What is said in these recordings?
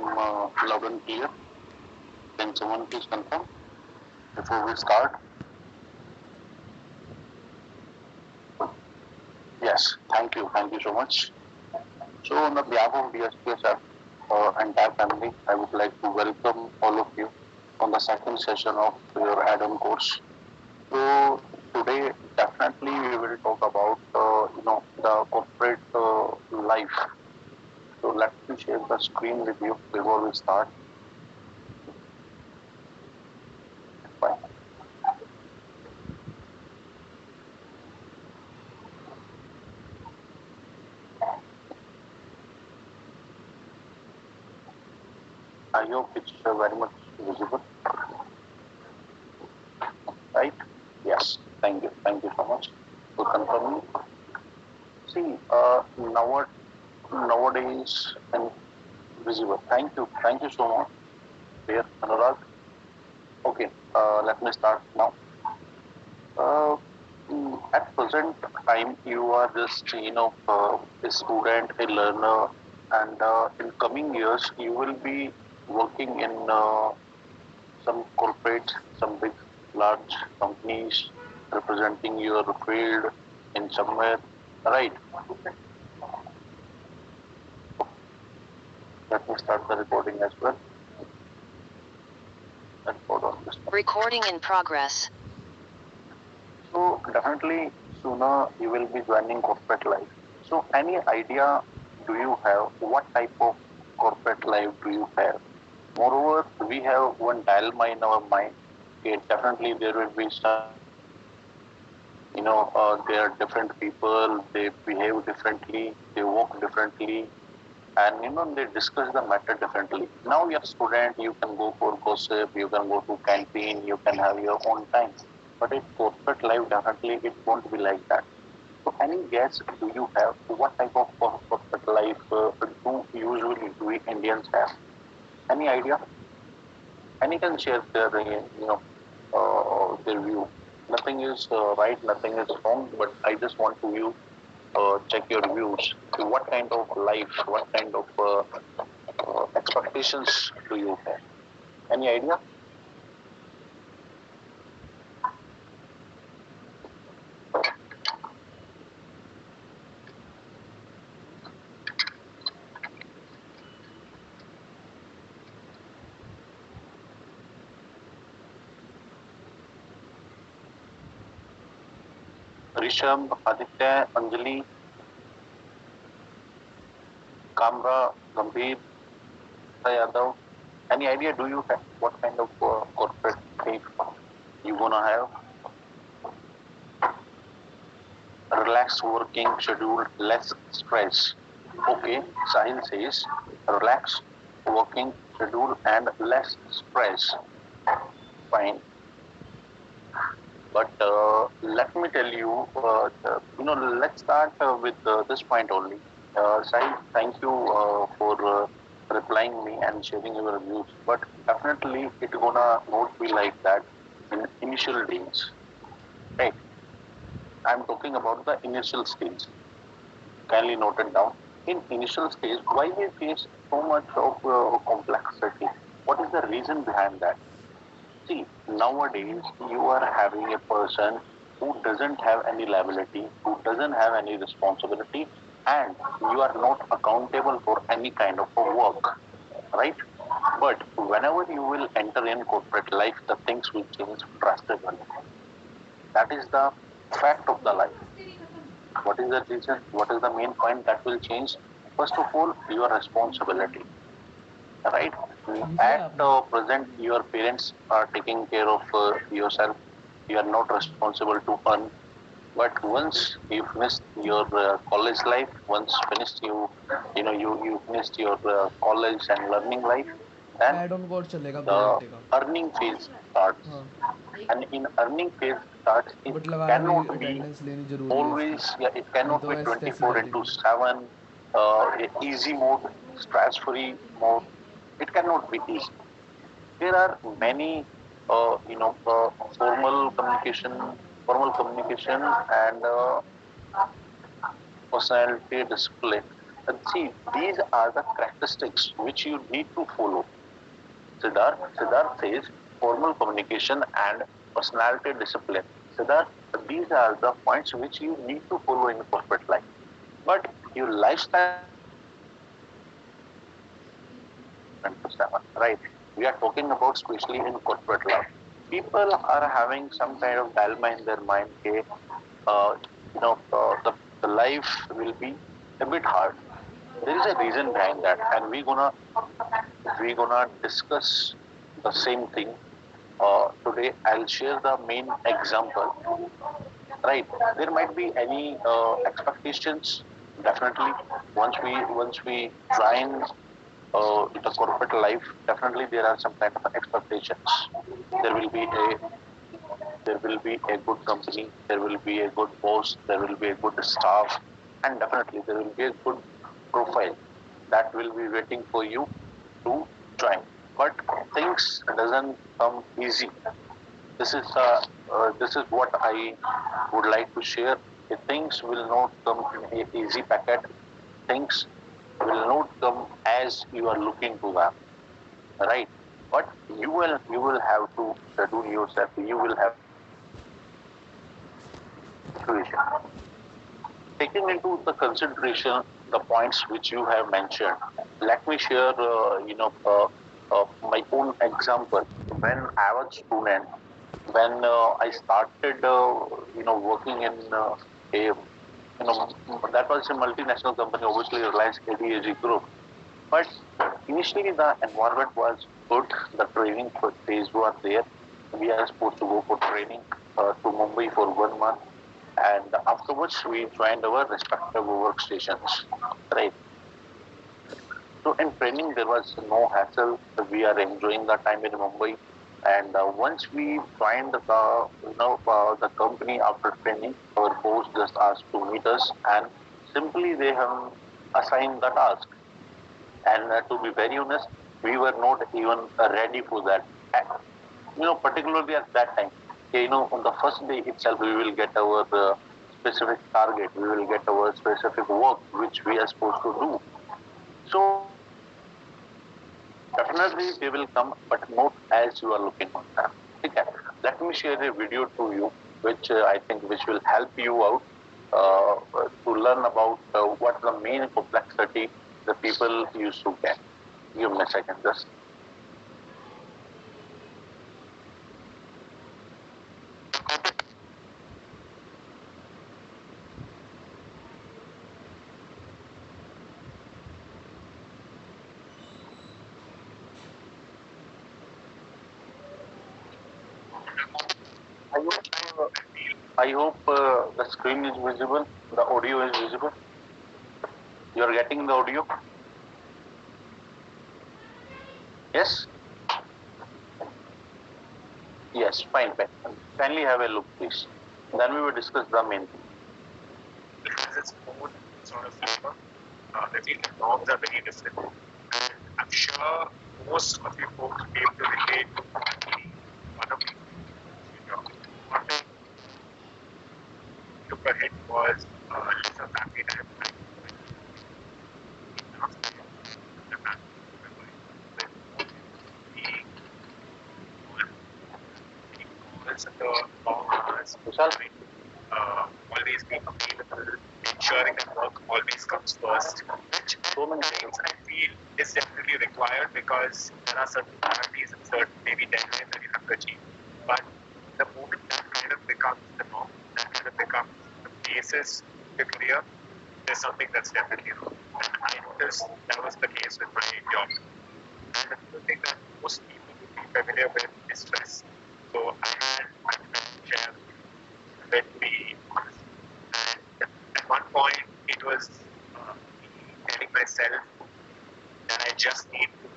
I'm loud and clear. Can someone please confirm before we start? Yes, thank you so much. So, on the behalf of DSPSF entire family, I would like to welcome all of you on the second session of your add-on course. So, today definitely we will talk about the corporate life. So, let me share the screen with you before we start. Fine. I hope it's very much visible, right? Yes. Thank you so much for confirming. See, nowadays and visible. Thank you so much, dear Anurag. Okay, let me start now. Uh, at present time, you are just a student, a learner, and in coming years, you will be working in some corporates, some big, large companies representing your field in somewhere, right? Let me start the recording as well. And hold on this one. Recording in progress. So definitely sooner you will be joining corporate life. So any idea do you have? What type of corporate life do you have? Moreover, we have one dilemma in our mind. Okay, definitely there will be some, there are different people, they behave differently, they work differently, and they discuss the matter differently. Now you're a student, you can go for gossip, you can go to canteen, you can have your own time. But in corporate life, definitely it won't be like that. So any guess do you have? What type of corporate life do usually we Indians have? Any idea? Any can share their their view. Nothing is right, nothing is wrong, but I just want to check your views. So what kind of life, what kind of expectations do you have? Any idea? Rishabh, Aditya, Anjali, Kamra, Gambhir, Yadav. Any idea do you have what kind of corporate life you gonna have? Relaxed working schedule, less stress. Okay, Sahil says relaxed working schedule and less stress. Fine. But let me tell you, let's start with this point only. Sai, thank you for replying me and sharing your views. But definitely, it gonna not be like that in initial days, right? I'm talking about the initial stage. Kindly note it down. In initial stage, why we face so much of complexity? What is the reason behind that? See, nowadays you are having a person who doesn't have any liability, who doesn't have any responsibility, and you are not accountable for any kind of a work, right? But whenever you will enter in corporate life, the things will change drastically. That is the fact of the life. What is the reason? What is the main point that will change? First of all, your responsibility, right? At present, your parents are taking care of yourself. You are not responsible to earn. But once you finished your college life, once finished you finished your college and learning life, then the earning phase starts. And in earning phase starts, it cannot be always, yeah, it cannot be 24 into 7, easy mode, stress free mode. It cannot be easy. There are many, formal communication, and personality display. See, these are the characteristics which you need to follow. Siddharth says formal communication and personality discipline. Siddharth, these are the points which you need to follow in corporate life. But your lifestyle right? We are talking about especially in corporate life. People are having some kind of dilemma in their mind. Okay, the life will be a bit hard. There is a reason behind that, and we're gonna discuss the same thing today. I'll share the main example. Right, there might be any expectations. Definitely, once we join the corporate life, definitely there are some kind of expectations. There will be a there will be a good company, there will be a good boss, there will be a good staff, and definitely there will be a good profile that will be waiting for you to join. But things doesn't come easy. This is what I would like to share. The things will not come in a easy packet. Things will not come as you are looking to them, right? But you will have to schedule yourself. You will have situation. Taking into the consideration the points which you have mentioned, let me share my own example. When I was student, when I started working in a that was a multinational company, obviously Reliance ADAG Group. But initially the environment was good. The training phase were there. We are supposed to go for training to Mumbai for 1 month, and afterwards we joined our respective workstations. Right. So in training there was no hassle. We are enjoying the time in Mumbai, and once we joined the company after training, our boss just asked to meet us, and simply they have assigned the task. And to be very honest, we were not even ready for that. Particularly at that time, on the first day itself, we will get our specific target, we will get our specific work which we are supposed to do. So definitely they will come, but not as you are looking on them. Okay. Let me share a video to you, which I think which will help you out to learn about what the main complexity the people used to get. Give me a second, just. I hope, the screen is visible, the audio is visible. You are getting the audio? Yes? Yes, fine, fine. Kindly have a look, please. Then we will discuss the main thing. It has its own sort of flavor. I feel the norms are very different. And I'm sure most of you folks will be able to relate to one of these things. One thing took ahead was lesser family time. The long hours, always being available, ensuring that work always comes first, which so many times I feel is definitely required because there are certain priorities and certain maybe deadlines that you have to achieve. But the moment that kind of becomes the norm, that kind of becomes the basis of your career, there's something that's definitely wrong. And I noticed that was the case with my job. And the thing that most people would be familiar with is stress. So I had my friend share, let me be honest. And at one point, it was telling myself that I just need to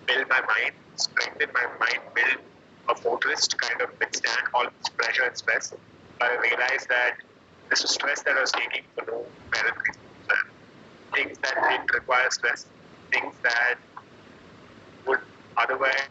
build my mind, strengthen my mind, build a fortress to kind of withstand all this pressure and stress. But I realized that this was stress that I was taking for no apparent reason. Things that didn't require stress, things that would otherwise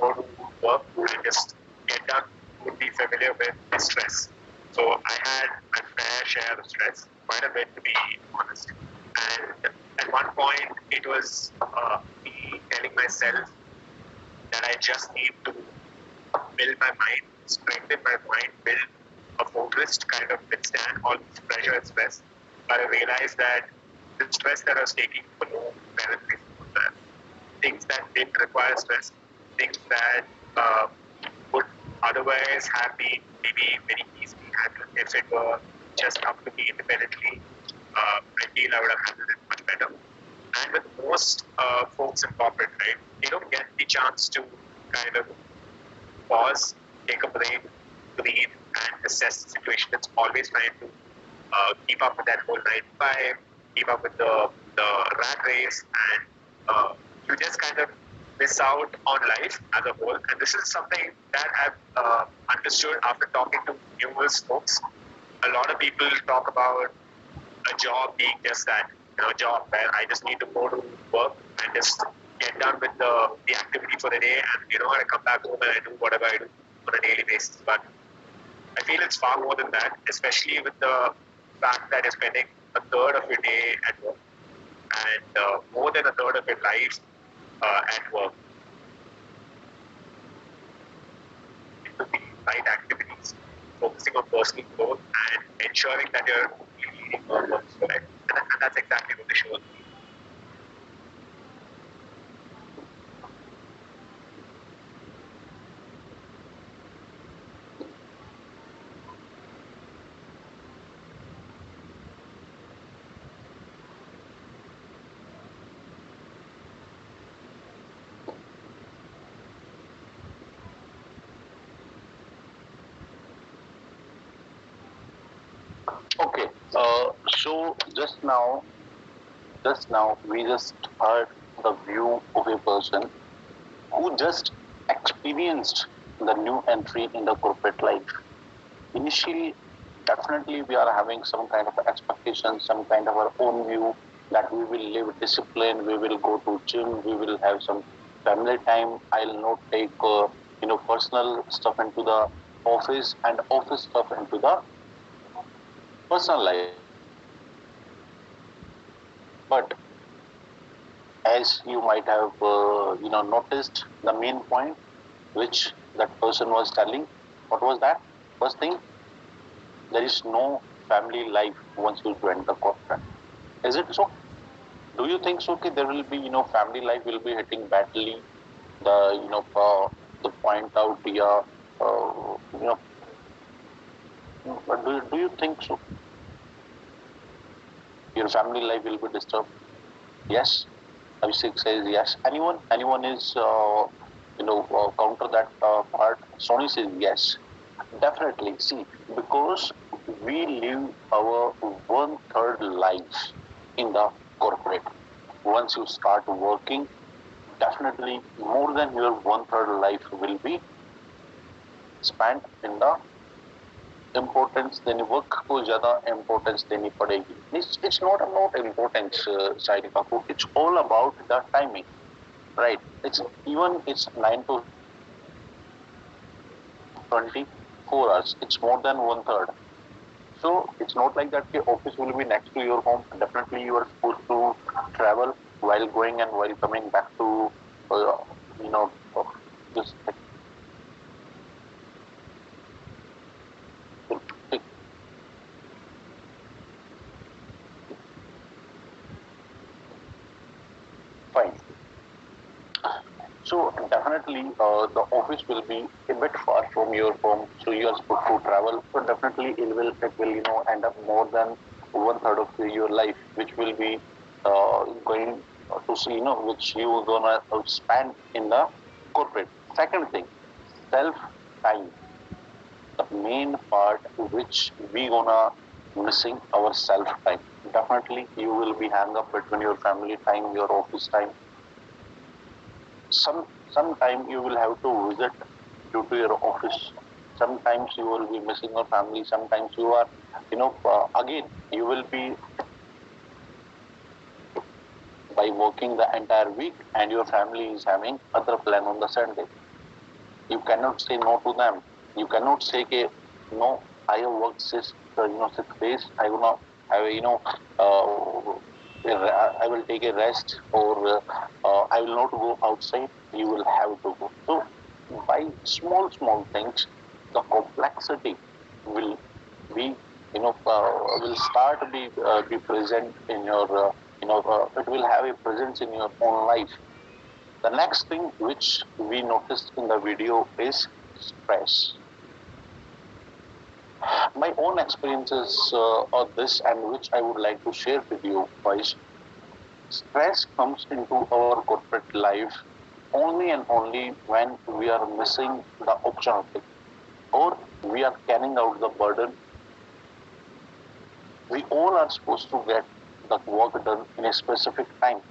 go to work and just get done would be familiar with stress. So I had my fair share of stress, quite a bit to be honest. And at one point, it was me telling myself that I just need to build my mind, strengthen my mind, build a fortress to kind of withstand all this pressure and stress. But I realized that the stress that I was taking for no apparent reason was that things that didn't require stress, things that would otherwise have been maybe very easily handled if it were just up to me independently. I feel I would have handled it much better. And with most folks in corporate, right, they don't get the chance to kind of pause, take a break, breathe, and assess the situation. It's always trying to keep up with that whole 9 to 5, keep up with the rat race, and you just kind of miss out on life as a whole. And this is something that I've understood after talking to numerous folks. A lot of people talk about a job being just that, a job where I just need to go to work and just get done with the activity for the day, and I come back home and I do whatever I do on a daily basis. But I feel it's far more than that, especially with the fact that you're spending a third of your day at work and more than a third of your life at work. Into the right activities, focusing on personal growth and ensuring that you're leading your purposeful life. And that's exactly what the show is. Okay. So just now, we just heard the view of a person who just experienced the new entry in the corporate life. Initially, definitely we are having some kind of expectation, some kind of our own view that we will live discipline, we will go to gym, we will have some family time. I'll not take personal stuff into the office and office stuff into the personal life. But as you might have noticed, the main point which that person was telling, what was that? First thing, there is no family life once you join the corporate. Is it so? Do you think so? Okay, there will be family life will be hitting badly. The point out yeah, you know. But do you think so? Your family life will be disturbed. Yes. Abhishek says yes. Anyone is counter that part. Sony says yes. Definitely. See, because we live our one third life in the corporate. Once you start working, definitely more than your one third life will be spent in the importance देनी work को ज्यादा importance देनी पड़ेगी. It's not about importance, Saidi Kapoor. It's all about the timing, right? It's 9 to 24 hours. It's more than one third. So it's not like that the office will be next to your home. Definitely you are supposed to travel while going and while coming back to uh, you know this fine. So definitely the office will be a bit far from your home, so you are supposed to travel. So definitely it will end up more than one third of your life, which will be going to see which you gonna spend in the corporate. Second thing, self time, the main part which we gonna missing our self time. Definitely you will be hang up between your family time, your office time. Sometime you will have to visit due to your office. Sometimes you will be missing your family. Sometimes you are again you will be by working the entire week and your family is having other plan on the Sunday. You cannot say no to them. You cannot say, okay, no, I have worked 6 days. I will not, I will take a rest, or I will not go outside. You will have to go. So by small things, the complexity will be, will start to be present in your, it will have a presence in your own life. The next thing which we noticed in the video is stress. My own experiences on this, and which I would like to share with you guys. Stress comes into our corporate life only and only when we are missing the opportunity, or we are carrying out the burden. We all are supposed to get the work done in a specific time.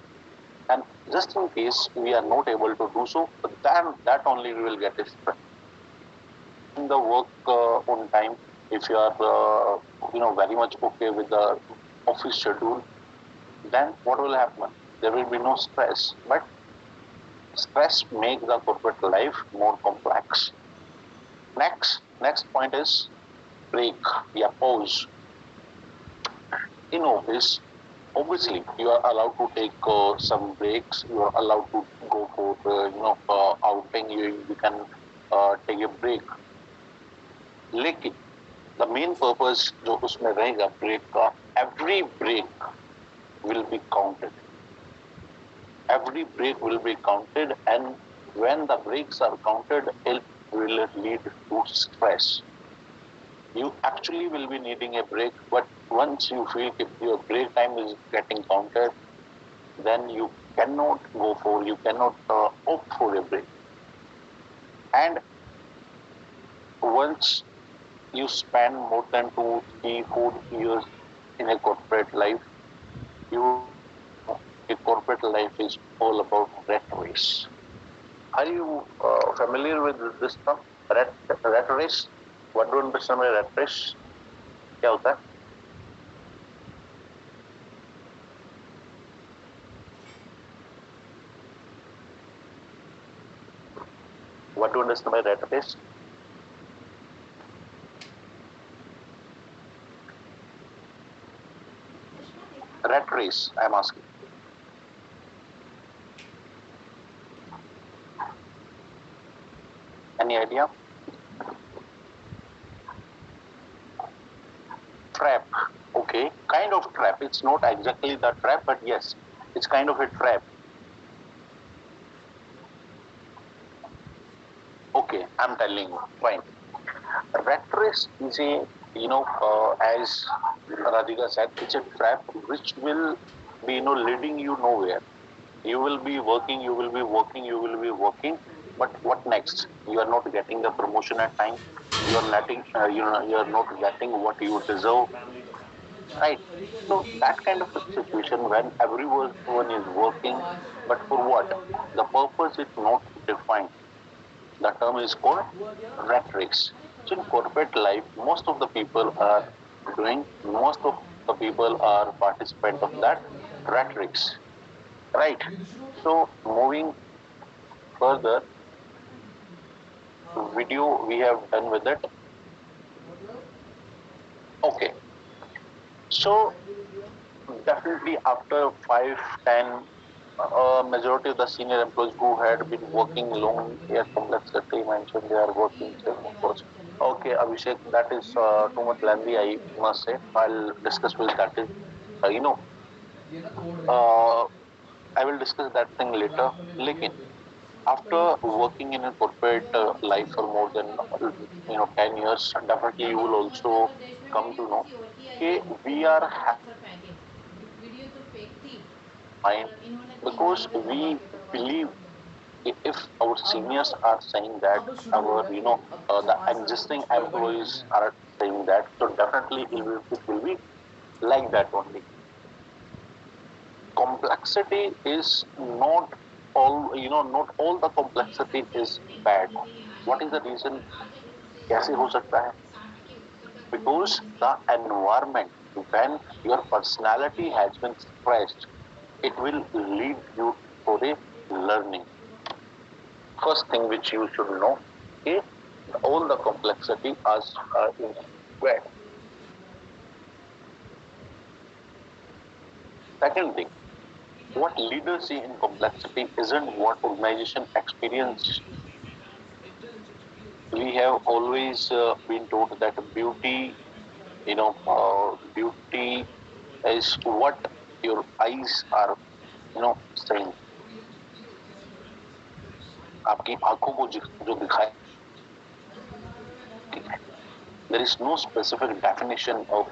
And just in case we are not able to do so, then that only we will get a stress. In the work on time, if you are very much okay with the office schedule, then what will happen? There will be no stress. But stress makes the corporate life more complex. Next point is break, pause. In office, obviously you are allowed to take some breaks. You are allowed to go for outing. You can take a break. लेकिन the main purpose जो उसमें रहेगा break का, every break will be counted. Every break will be counted, and when the breaks are counted, it will lead to stress. You actually will be needing a break, but once you feel if your break time is getting counted, then you cannot opt for a break. And once you spend more than 2, 3, 4 years in a corporate life, a corporate life is all about rat race. Are you familiar with this term, rat race? What do you understand by rat race? क्या होता है? What do you understand by rat race? Rat race, I am asking. Any idea? Trap. Okay, kind of trap. It's not exactly the trap, but yes, it's kind of a trap. Okay, I'm telling you. Fine. Rat race is a, as Radhika said, it's a trap which will be, leading you nowhere. You will be working, you will be working, you will be working, but what next? You are not getting the promotion at time. You are you are not getting what you deserve, right? So that kind of a situation when everyone is working, but for what? The purpose is not defined. The term is called rat race. So in corporate life, most of the people are participant of that rat race, right? So moving further, video we have done with it. Okay. So definitely after 5, 10, majority of the senior employees who had been working long year complexity mentioned they are working of course. Okay, Abhishek, that is too much lengthy, I must say. I'll discuss with that. You know, I will discuss that thing later. Lekin, after working in a corporate life for more than 10 years, definitely you will also come to know okay, we are fine because we believe if our seniors are saying that our the existing employees are saying that, so definitely it will be like that only. Complexity is not all, not all the complexity is bad. What is the reason? कैसे हो सकता है? Because the environment, when your personality has been stressed, it will lead you for a learning. First thing which you should know, Okay, all the complexity as is squared. Second thing, what leaders see in complexity isn't what organization experience. We have always been told that beauty is what your eyes are, saying. आपकी आंखों को जो दिखाई, there is no specific definition of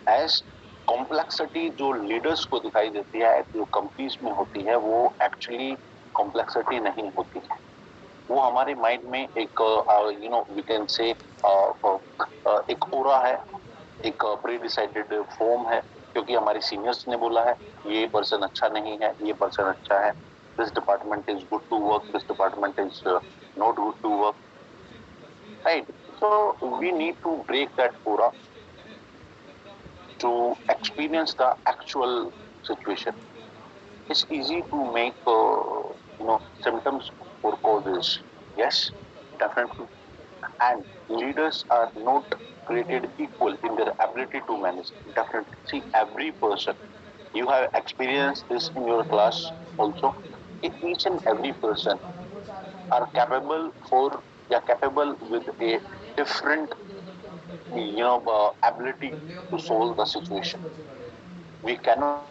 as complexity जो leaders को दिखाई देती है, जो कंपनीज में होती है, वो एक्चुअली कॉम्प्लेक्सिटी नहीं होती है. वो हमारे माइंड में एक वी कैन से एक ओरा है, एक प्री डिसाइडेड फॉर्म है, क्योंकि हमारे सीनियर्स ने बोला है ये पर्सन अच्छा नहीं है, ये पर्सन अच्छा है, this department is good to work, this department is not good to work, right. So we need to break that aura to experience the actual situation. It's easy to make symptoms or causes. Yes, definitely. And leaders are not created equal in their ability to manage. Definitely. See, every person, you have experienced this in your class also. Each and every person are capable with a different ability to solve the situation. We cannot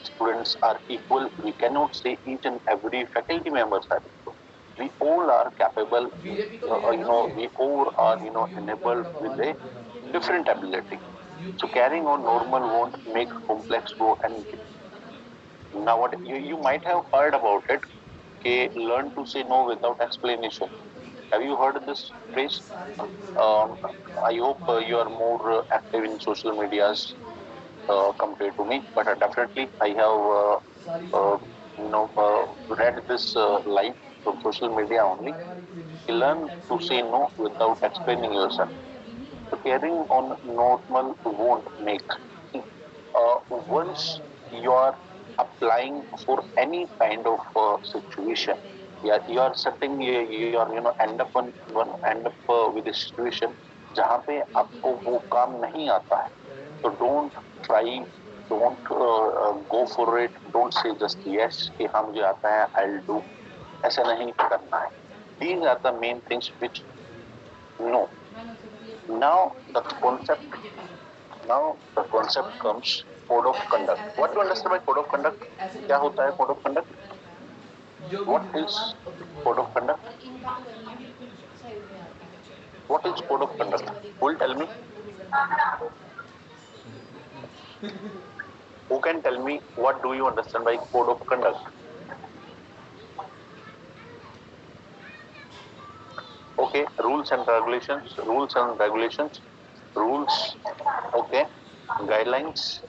students are equal. We cannot say each and every faculty members are equal. We all are capable. We all are enabled with a different ability. So carrying on normal won't make complex go anything. Now, what you might have heard about it? Okay, learn to say no without explanation. Have you heard this phrase? Um, I hope you are more active in social medias compared to me, but definitely I have read this live from social media only. You learn to say no without explaining yourself. So carrying on normal won't make. Once you are applying for any kind of situation, yeah, you are setting, you are end up with a situation जहाँ पे आपको वो काम नहीं आता है. So don't try, don't go for it, don't say just yes कि हाँ मुझे आता है, I'll do. ऐसा नहीं करना है. These are the main things which no. Now the concept Now the concept comes code of conduct. What do you understand by code of conduct? क्या होता है code of conduct? What is code of conduct? What is code of conduct? Who will tell me? Who can tell me what do you understand by code of conduct? Okay, rules and regulations, rules, okay, guidelines,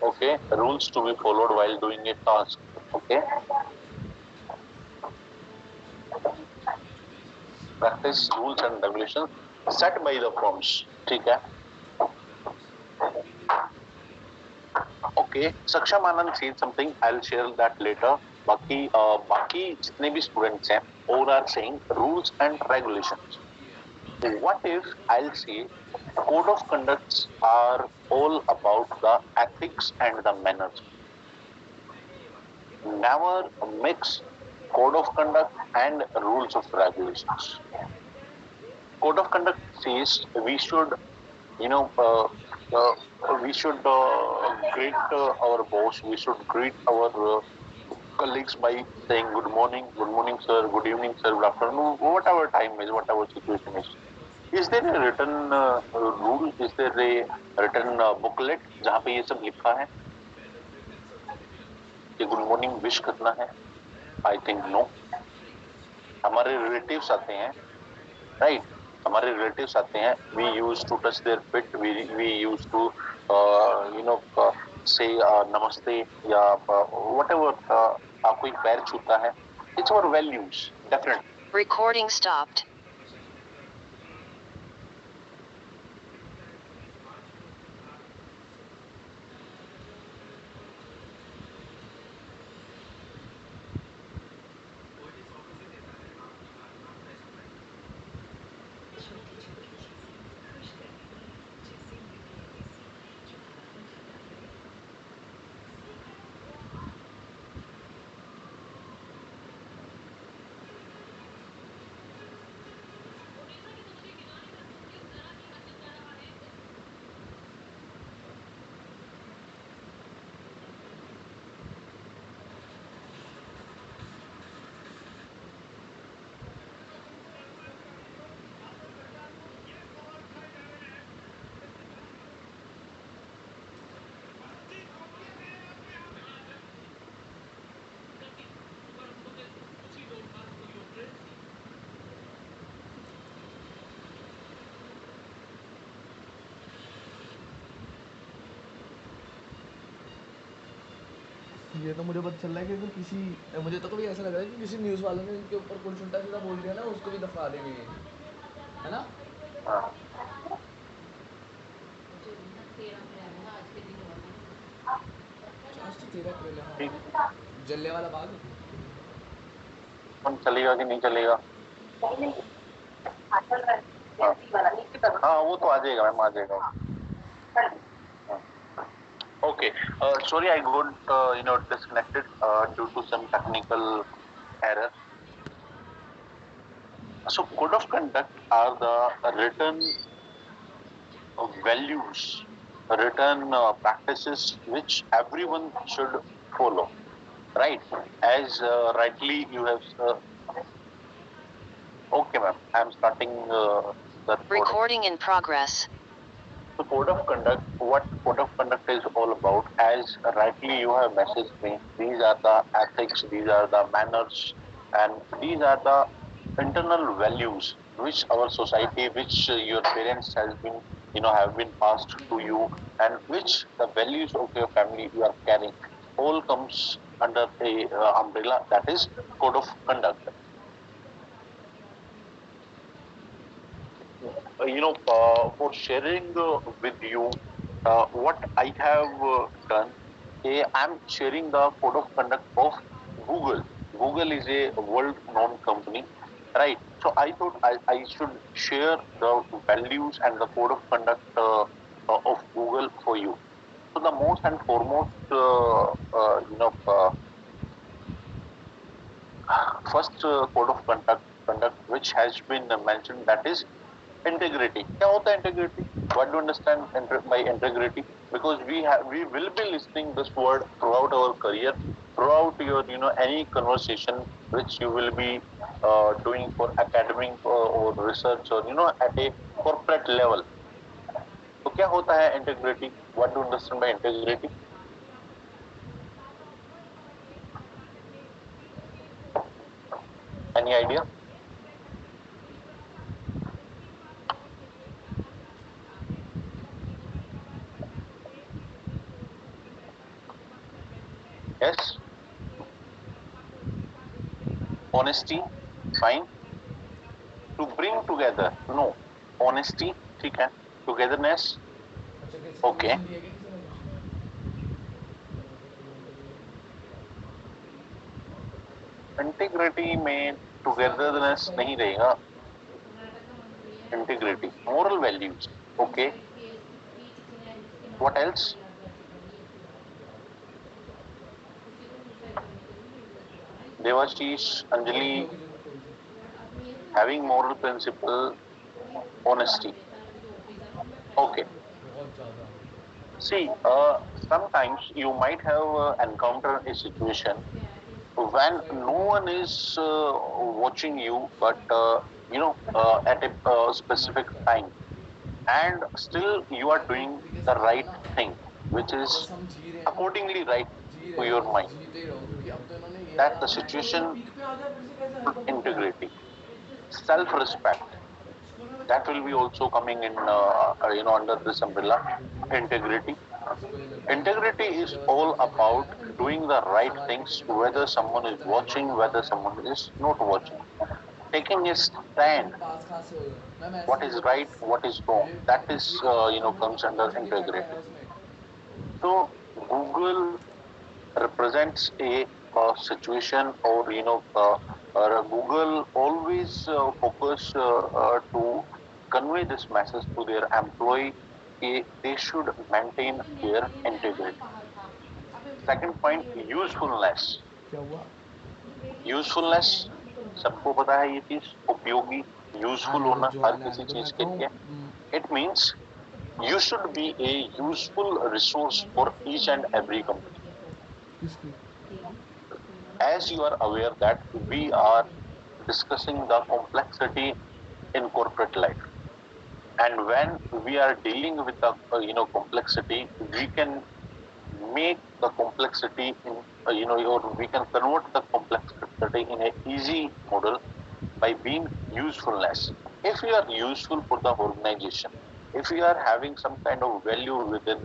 okay, rules to be followed while doing a task, okay, practice rules and regulations set by the firms, ठीक है. Okay, Saksham Anand said something. I'll share that later. बाकी जितने भी students हैं, all are saying rules and regulations. What if I'll say code of conducts are all about the ethics and the manners? Never mix code of conduct and rules of regulations. Code of conduct says we should, you know, we should greet our boss. We should greet our colleagues by saying good morning, sir, good evening, sir, good afternoon, whatever time is, whatever situation is. Is there a written rule? Is there a written booklet जहाँ पे ये सब लिखा है कि good morning wish करना है? I think no. हमारे रिलेटिव्स आते हैं, राइट? हमारे रिलेटिव्स आते हैं. We use to touch their feet, we use to say namaste या व्हाटएवर आपको एक पैर छूता है. It's our values. Definitely. Recording stopped. ये तो मुझे पता चल रहा है कि अगर किसी मुझे तो कभी ऐसा लग रहा है कि किसी न्यूज़ वाले ने इनके ऊपर कुछ उल्टा सीधा बोल दिया ना, उसको भी दफा देंगे ये, है ना? हाँ, चांस तो 13 अप्रैल है, ठीक। हाँ। जल्ले वाला बाग। कौन चलेगा कि नहीं चलेगा? हाँ, हाँ वो तो आ जाएगा मैम, आ जाएगा। Okay, sorry I got disconnected due to some technical error. So code of conduct are the written values, written practices which everyone should follow, right? As rightly you have. Okay, ma'am. I am starting the recording in progress. So code of conduct, what code of conduct is all about, as rightly you have messaged me, these are the ethics, these are the manners, and these are the internal values which our society, which your parents has been, have been passed to you, and which the values of your family you are carrying, all comes under a umbrella that is code of conduct. For sharing with you what I have done, I'm sharing the code of conduct of Google. Google is a world-known company, right? So I thought I should share the values and the code of conduct of Google for you. So the most and foremost, first code of conduct which has been mentioned, that is integrity. क्या होता है integrity? What do you understand by integrity? Because we will be listening this word throughout our career, throughout your any conversation which you will be doing for academic or research or at a corporate level. तो क्या होता है integrity? What do you understand by integrity? Any idea? Yes. Honesty, fine. To bring together, no. Honesty, ठीक है. Togetherness, okay. Integrity में togetherness नहीं रहेगा. Integrity, moral values, okay. What else? Devashish, Anjali, having moral principle, honesty. Okay. See, sometimes you might have encountered a situation when no one is watching you, but at a specific time, and still you are doing the right thing, which is accordingly right to your mind. That the situation, integrity, self-respect, that will be also coming in under this umbrella. Integrity. Integrity is all about doing the right things, whether someone is watching, whether someone is not watching. Taking a stand, what is right, what is wrong, that is comes under integrity. So Google represents a situation, or Google always focus to convey this message to their employee. They should maintain their integrity. Second point, usefulness. Usefulness, सबको पता है ये चीज, उपयोगी, useful होना हर किसी चीज के लिए. It means you should be a useful resource for each and every company. As you are aware that we are discussing the complexity in corporate life, and when we are dealing with the complexity, we can make the complexity in or we can convert the complexity in a easy model by being usefulness. If we are useful for the organization, if we are having some kind of value within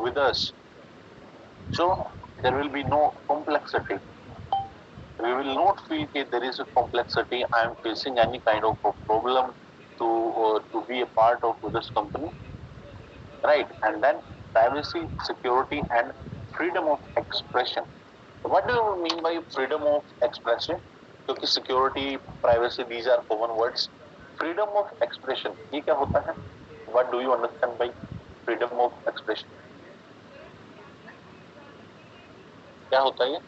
with us, So there will be no complexity. We will not feel that there is a complexity. I am facing any kind of a problem to be a part of this company, right? And then privacy, security, and freedom of expression. What do you mean by freedom of expression? क्योंकि security, privacy, these are common words. Freedom of expression, ये क्या होता है? What do you understand by freedom of expression? क्या होता है ये?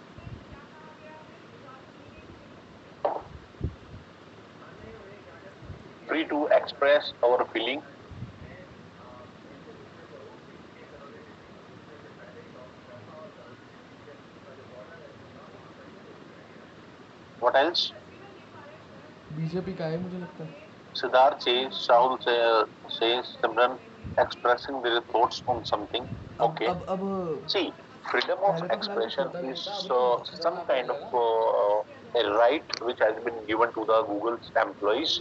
Free to express our feeling. What else? BJP का है मुझे लगता है. Siddharth says, Rahul says, Simran expressing their thoughts on something. Okay. अब See, freedom of पहले तो फिलहाल कुछ expression होता नहीं is था, अब कुछ some खतरनाक kind होने of लगा. a right which has been given to the Google's employees.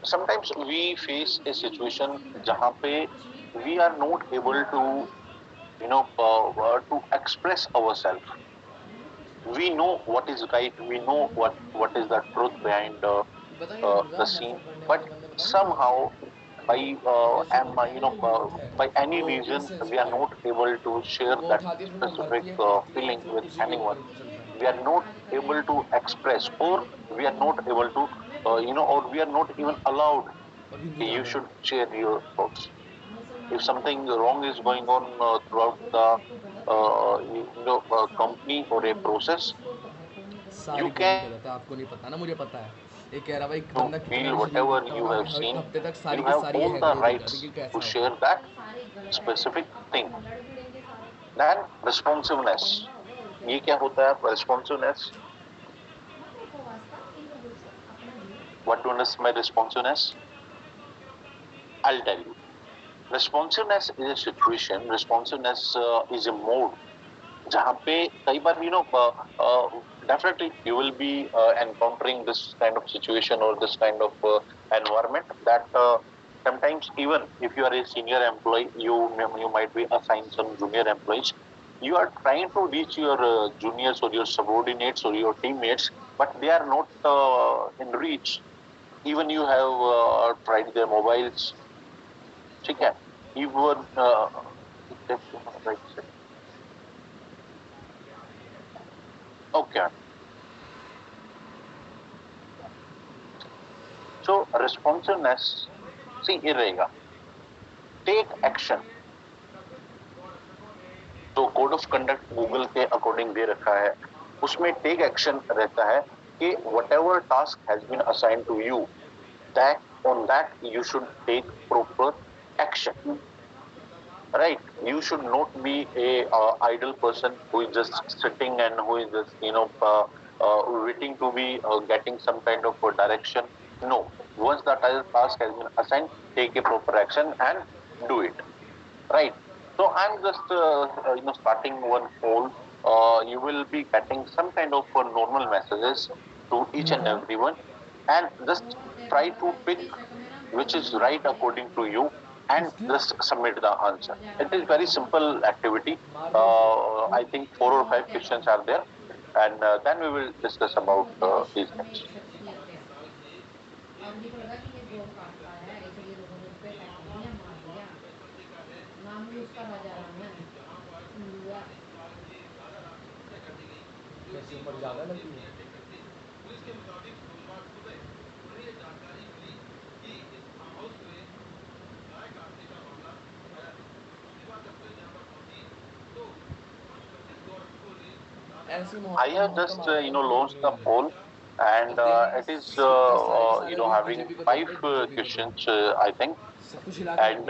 Sometimes we face a situation जहाँ पे we are not able to, to express ourselves. We know what is right. We know what is the truth behind the scene, but somehow by by any reason we are not able to share वो that उठाती है, फिर वो specific मरती है, काटती है, feeling फिर with उसी के ऊपर anyone. ही चलता है. We are not able to express, or we are not able to or we are not even allowed. और हिंदू You ज्यादा should है. share your thoughts. If something wrong is going on throughout the company or a process, you सारी can गलत है, आपको नहीं पता ना, मुझे पता है. ये कह रहा भाई to बंदा कितना feel भी शरीफ whatever दिखता you होगा, have हर seen. हफ्ते तक You सारी की have सारी ये all the हैक दे देगा rights कि to कैसा share होगा. that specific thing. Then responsiveness. ये क्या होता है responsiveness? What do you understand by responsiveness? I'll tell you. Responsiveness is a situation. Responsiveness is a mode. जहाँ पे कई बार definitely you will be encountering this kind of situation or this kind of environment that sometimes even if you are a senior employee, you might be assigned some junior employees. You are trying to reach your juniors or your subordinates or your teammates, but they are not in reach. Even you have tried their mobiles. ठीक है? Even okay. So responsiveness, see ये रहेगा. Take action. तो code of conduct Google के according दे रखा है, उसमें take action रहता है कि whatever task has been assigned to you, that on that you should take proper action. Right? You should not be a idle person who is just sitting and who is just waiting to be getting some kind of direction. No. Once the task has been assigned, take a proper action and do it. Right. So I'm just starting one poll. You will be getting some kind of normal messages to each and everyone, and just try to pick which is right according to you, and just submit the answer. It is very simple activity. I think 4 or 5 questions are there, and then we will discuss about these things. कैसे ऊपर ज़्यादा लगी है. I have just launched the poll, and it is having 5 questions, I think, and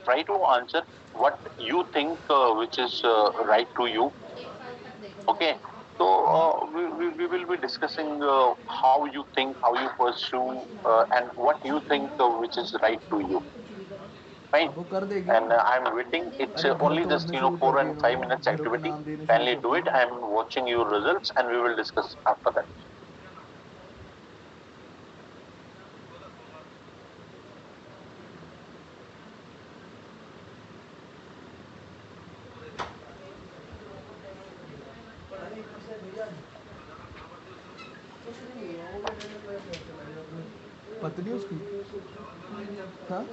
try to answer what you think which is right to you. Okay, so we will be discussing how you think, how you pursue, and what you think which is right to you. Fine. अब वो कर देगी. And I'm waiting. It's अरे घर only just तोड़ने शुरू 4 कर दिए and 5 उन्होंने, minutes घरों के activity. नाम देने शुरू Kindly कर do it. दिए. I'm watching your results, and we will discuss after that. पतली है उसकी। हाँ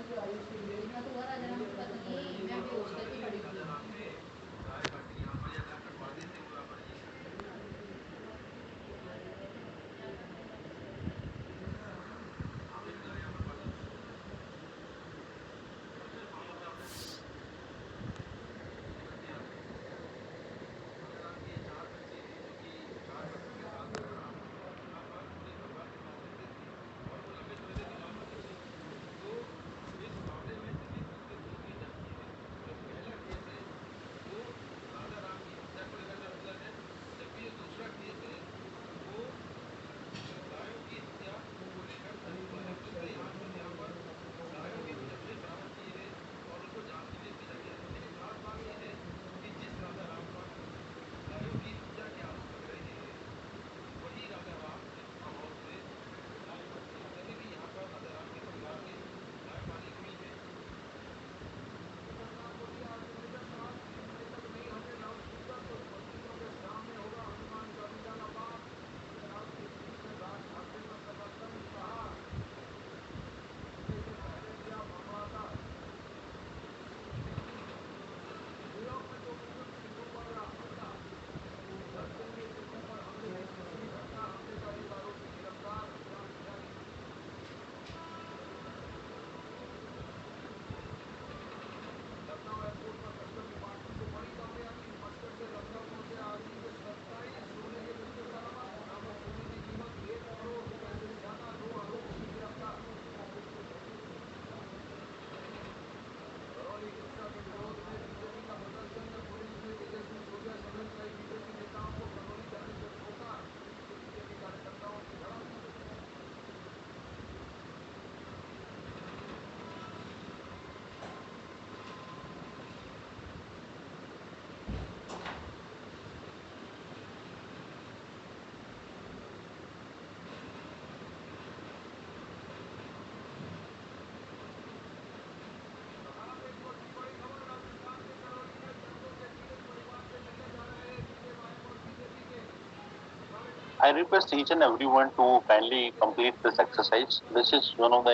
I request each and everyone to kindly complete this exercise. This is one of the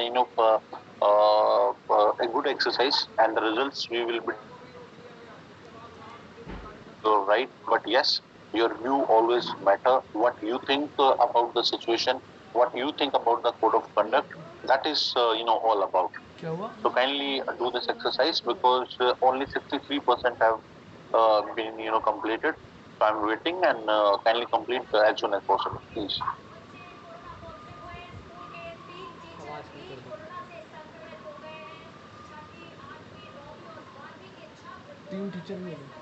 a good exercise, and the results we will be right. But yes, your view always matter. What you think about the situation, what you think about the code of conduct, that is all about. क्या हुआ? So kindly do this exercise because only 63% have been completed. So I'm waiting and kindly complete as soon as possible, please. तीन teacher भी होंगे।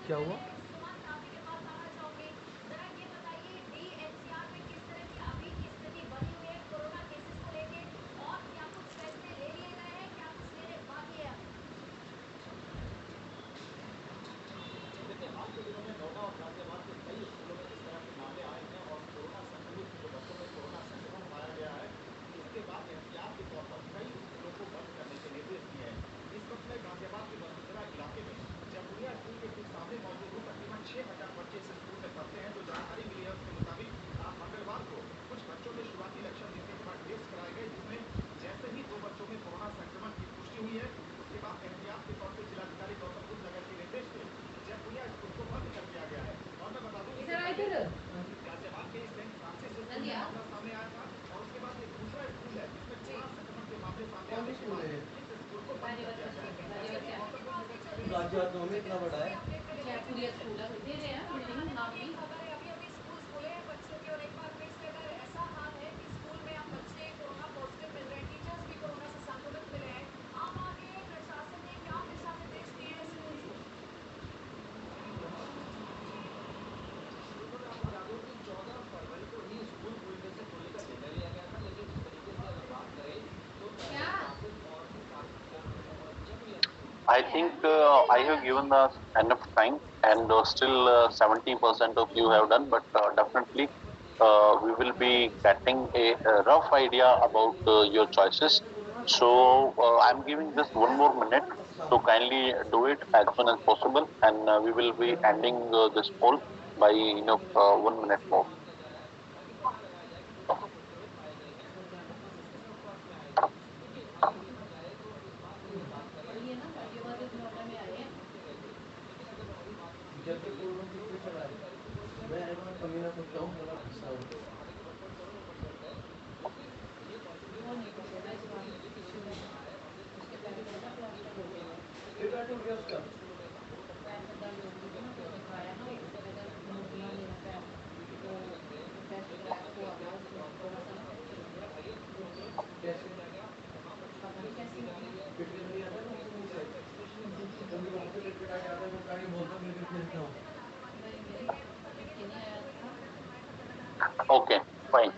क्या हुआ? देखिए हाल के दिनों में नोएडा और गाजियाबाद के कई स्कूलों में इस तरह के मामले आए हैं और कोरोना संक्रमित जो बच्चों में कोरोना संक्रमण पाया गया है, इसके बाद एहतियात के तौर पर कई स्कूलों को बंद करने के निर्देश दिए हैं। इस वक्त मैं गाजियाबाद के वसुंधरा इलाके में जमपुरिया स्कूल के ठीक सामने मौजूद हूँ। तकरीबन 6000 बच्चे इस स्कूल में पढ़ते हैं। जो जानकारी मिली है उसके मुताबिक मंगलवार को कुछ बच्चों में शुरुआती लक्षण दिखने के बाद टेस्ट कराए गए, जिसमें जैसे ही 2 बच्चों में कोरोना संक्रमण की पुष्टि हुई है, उसके बाद एहतियात के तौर पर जिलाधिकारी गौतम बुद्ध नगर के निर्देश पे जयपुरिया स्कूल को बंद कर दिया गया है। और मैं बता दूं गाजियाबाद के सेंट फ्रांसिस स्कूल में मामला सामने आया था और उसके बाद एक दूसरा स्कूल है जिसमें कोरोना संक्रमण के मामले सामने आने के बाद इस स्कूल को बंद कर दिया गया है। गाजियाबाद में इतना बड़ा है। जयपुरिया स्कूल है, दे रहे हैं बिल्डिंग नाम भी। अभी अभी स्कूल खुले हैं बच्चों के, और एक बार फिर से अगर ऐसा हाल है कि स्कूल में अब बच्चे कोरोना पॉजिटिव मिल रहे हैं, टीचर्स भी कोरोना से संक्रमित मिले हैं, आप आगे प्रशासन ने क्या दिशा निर्देश दिए हैं स्कूल को? मैं आपको बता दूं कि 14 फरवरी को ही स्कूल पूरी तरह से खोलने का निर्णय लिया गया था, लेकिन जिस तरीके से अगर बात करें I think I have given enough time, and still 70% of you have done, but definitely we will be getting a rough idea about your choices. So I'm giving just one more minute, so kindly do it as soon as possible, and we will be ending this poll by 1 minute more. ये ना ये वाले नोएडा में आए हैं जब तक कोई वो ठीक चला है मैं एक बार कभी ना करता हूँ मेरा गुस्सा होता है वो नहीं करेगा इस बार उसके पैर में ना प्लास्टर हो गया है ये क्या टूट गया उसका पैर में दर्द हो रही थी ना तो दिखाया ना उसको कहता मुड़ना नहीं है पैर तो टेस्ट कराया तो आ गया उसमें थोड़ा सा ना फ्रैक्चर हो गया कैसे पता नहीं कैसे हो गया फिट नहीं आता ना उसमें से कभी वहाँ पे फिट आ जाता है मैं गाड़ी बोलता हूँ लेकर खेलता हूँ नहीं नहीं फिट के नहीं आया था Okay, fine.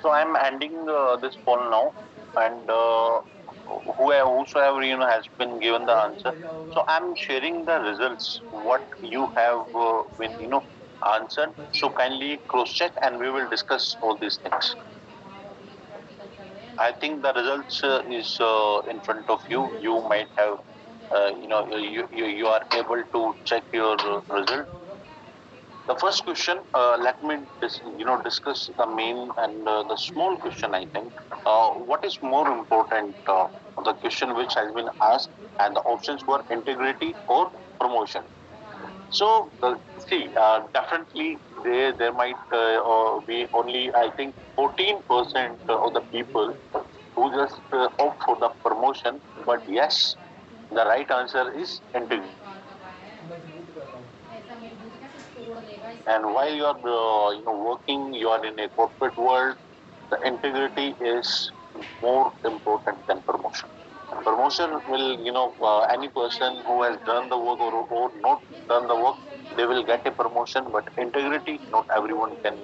So I'm ending this poll now, and whosoever has been given the answer. So I'm sharing the results what you have been answered. So kindly cross check, and we will discuss all these things. इसके वहाँ अभी practical चल रहे हैं I think the results is in front of you. You might have, you are able to check your result. The first question, let me discuss the main and the small question. I think what is more important, the question which has been asked, and the options were integrity or promotion. So see, definitely there might be only I think 14% of the people who just opt for the promotion. But yes, the right answer is integrity. Car कब आया है मजबूत कर रहा हूँ ऐसा मजबूत कैसे तोड़ लेगा इस And while you are working, you are in a corporate world. The integrity is more important than promotion. Promotion will any person who has done the work or not done the work, they will get a promotion. But integrity, not everyone can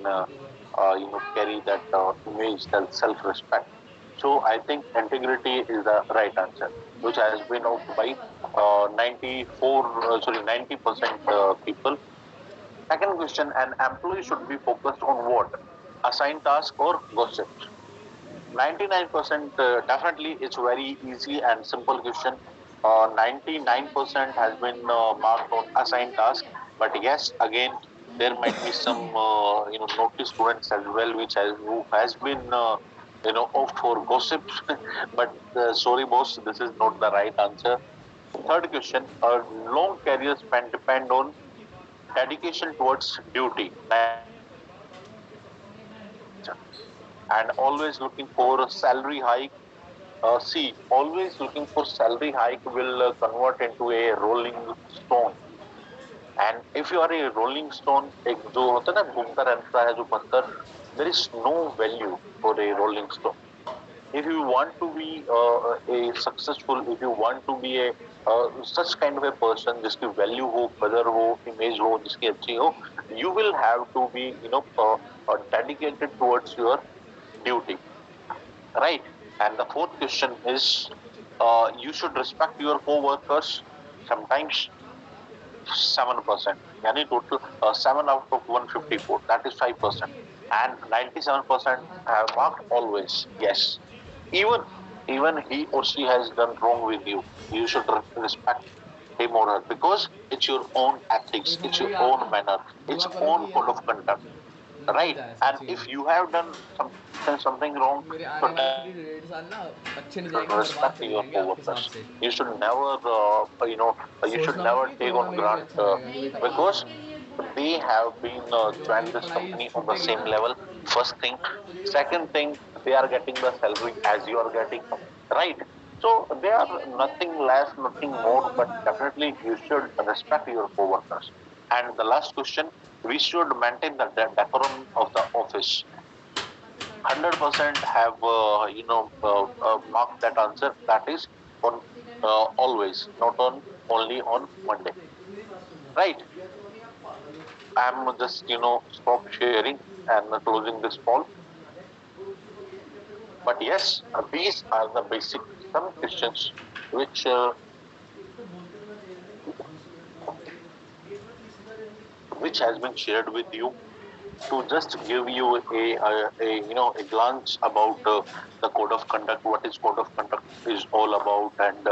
carry that image, that self-respect. So I think integrity is the right answer, which has been opted by 90% people. Second question, an employee should be focused on what? Assigned task or gossip? 99% definitely it's very easy and simple question. 99% has been marked on assigned task, but yes, again there might be some naughty students as well, which who has been opt for gossip. But sorry, boss, this is not the right answer. Third question: a long career span depend on dedication towards duty. 99% and always looking for a salary hike. See, always looking for salary hike will convert into a rolling stone. And if you are a rolling stone, एक जो होता है ना घूमता रहता है जो पत्थर, there is no value for a rolling stone. If you want to be a successful, if you want to be a such kind of a person जिसकी value हो, कदर हो, image हो, जिसकी अच्छी हो, you will have to be dedicated towards your duty, right? And the fourth question is, you should respect your co-workers. Sometimes 7%, yani total 7 out of 154, that is 5%, and 97% have marked always. Yes, even even he or she has done wrong with you, you should respect him or her because it's your own ethics, it's your own manner, it's own code of conduct, right? And if you have done something wrong, मेरे so आने वाले 3 साल ना अच्छे नहीं जाएंगे, बर्बाद respect चले your जाएंगे आपके हिसाब co-workers. से. You should never, you should सोचना मत never कि take कोरोना on मेरे लिए grant अच्छा रहेगा क्योंकि पढ़ाई because करूंगा. they have been जो joined मेरी this पढ़ाई company on the छूटेगी same ना, level. First thing, second thing, they are getting the salary as you are getting, right? So they are nothing less, nothing more, but definitely you should respect your co-workers. And the last question, we should maintain the decorum of the office. 100% have marked that answer. That is on always, not on only on Monday, right? I'm just stop sharing and closing this call. But yes, these are the basic some questions which which has been shared with you to just give you a glance about the code of conduct, what is code of conduct is all about, and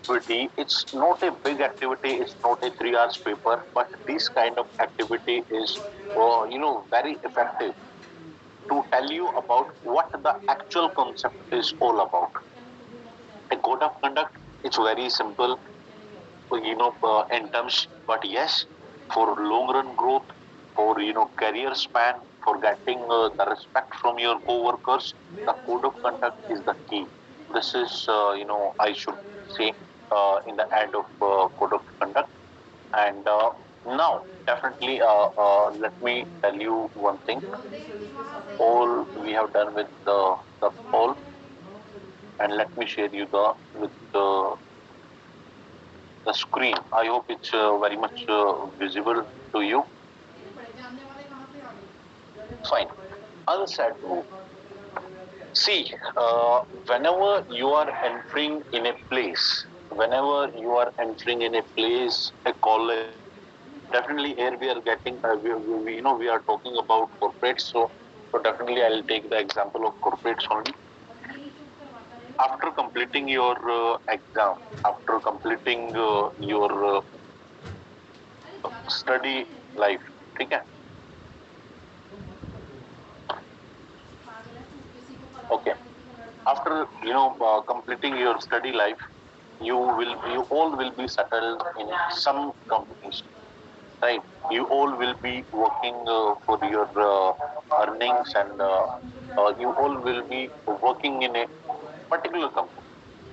activity. It's not a big activity. It's not a 3 hours paper, but this kind of activity is, very effective to tell you about what the actual concept is all about. A code of conduct, it's very simple, in terms, but yes, for long run growth, for career span, for getting the respect from your co-workers, the code of conduct is the key. This is, I should say, in the end of code of conduct. And now, definitely, let me tell you one thing. All we have done with the poll, and let me share you with the screen. I hope it's very much visible to you. Fine. Unsaid rule. See, whenever you are entering in a place, a college, definitely here we are getting, we are talking about corporates. So definitely I'll take the example of corporates only. After completing your exam, after completing your study life, okay? Okay. After completing your study life, you all will be settled in some companies, right? You all will be working for your earnings, and you all will be working in a particular company,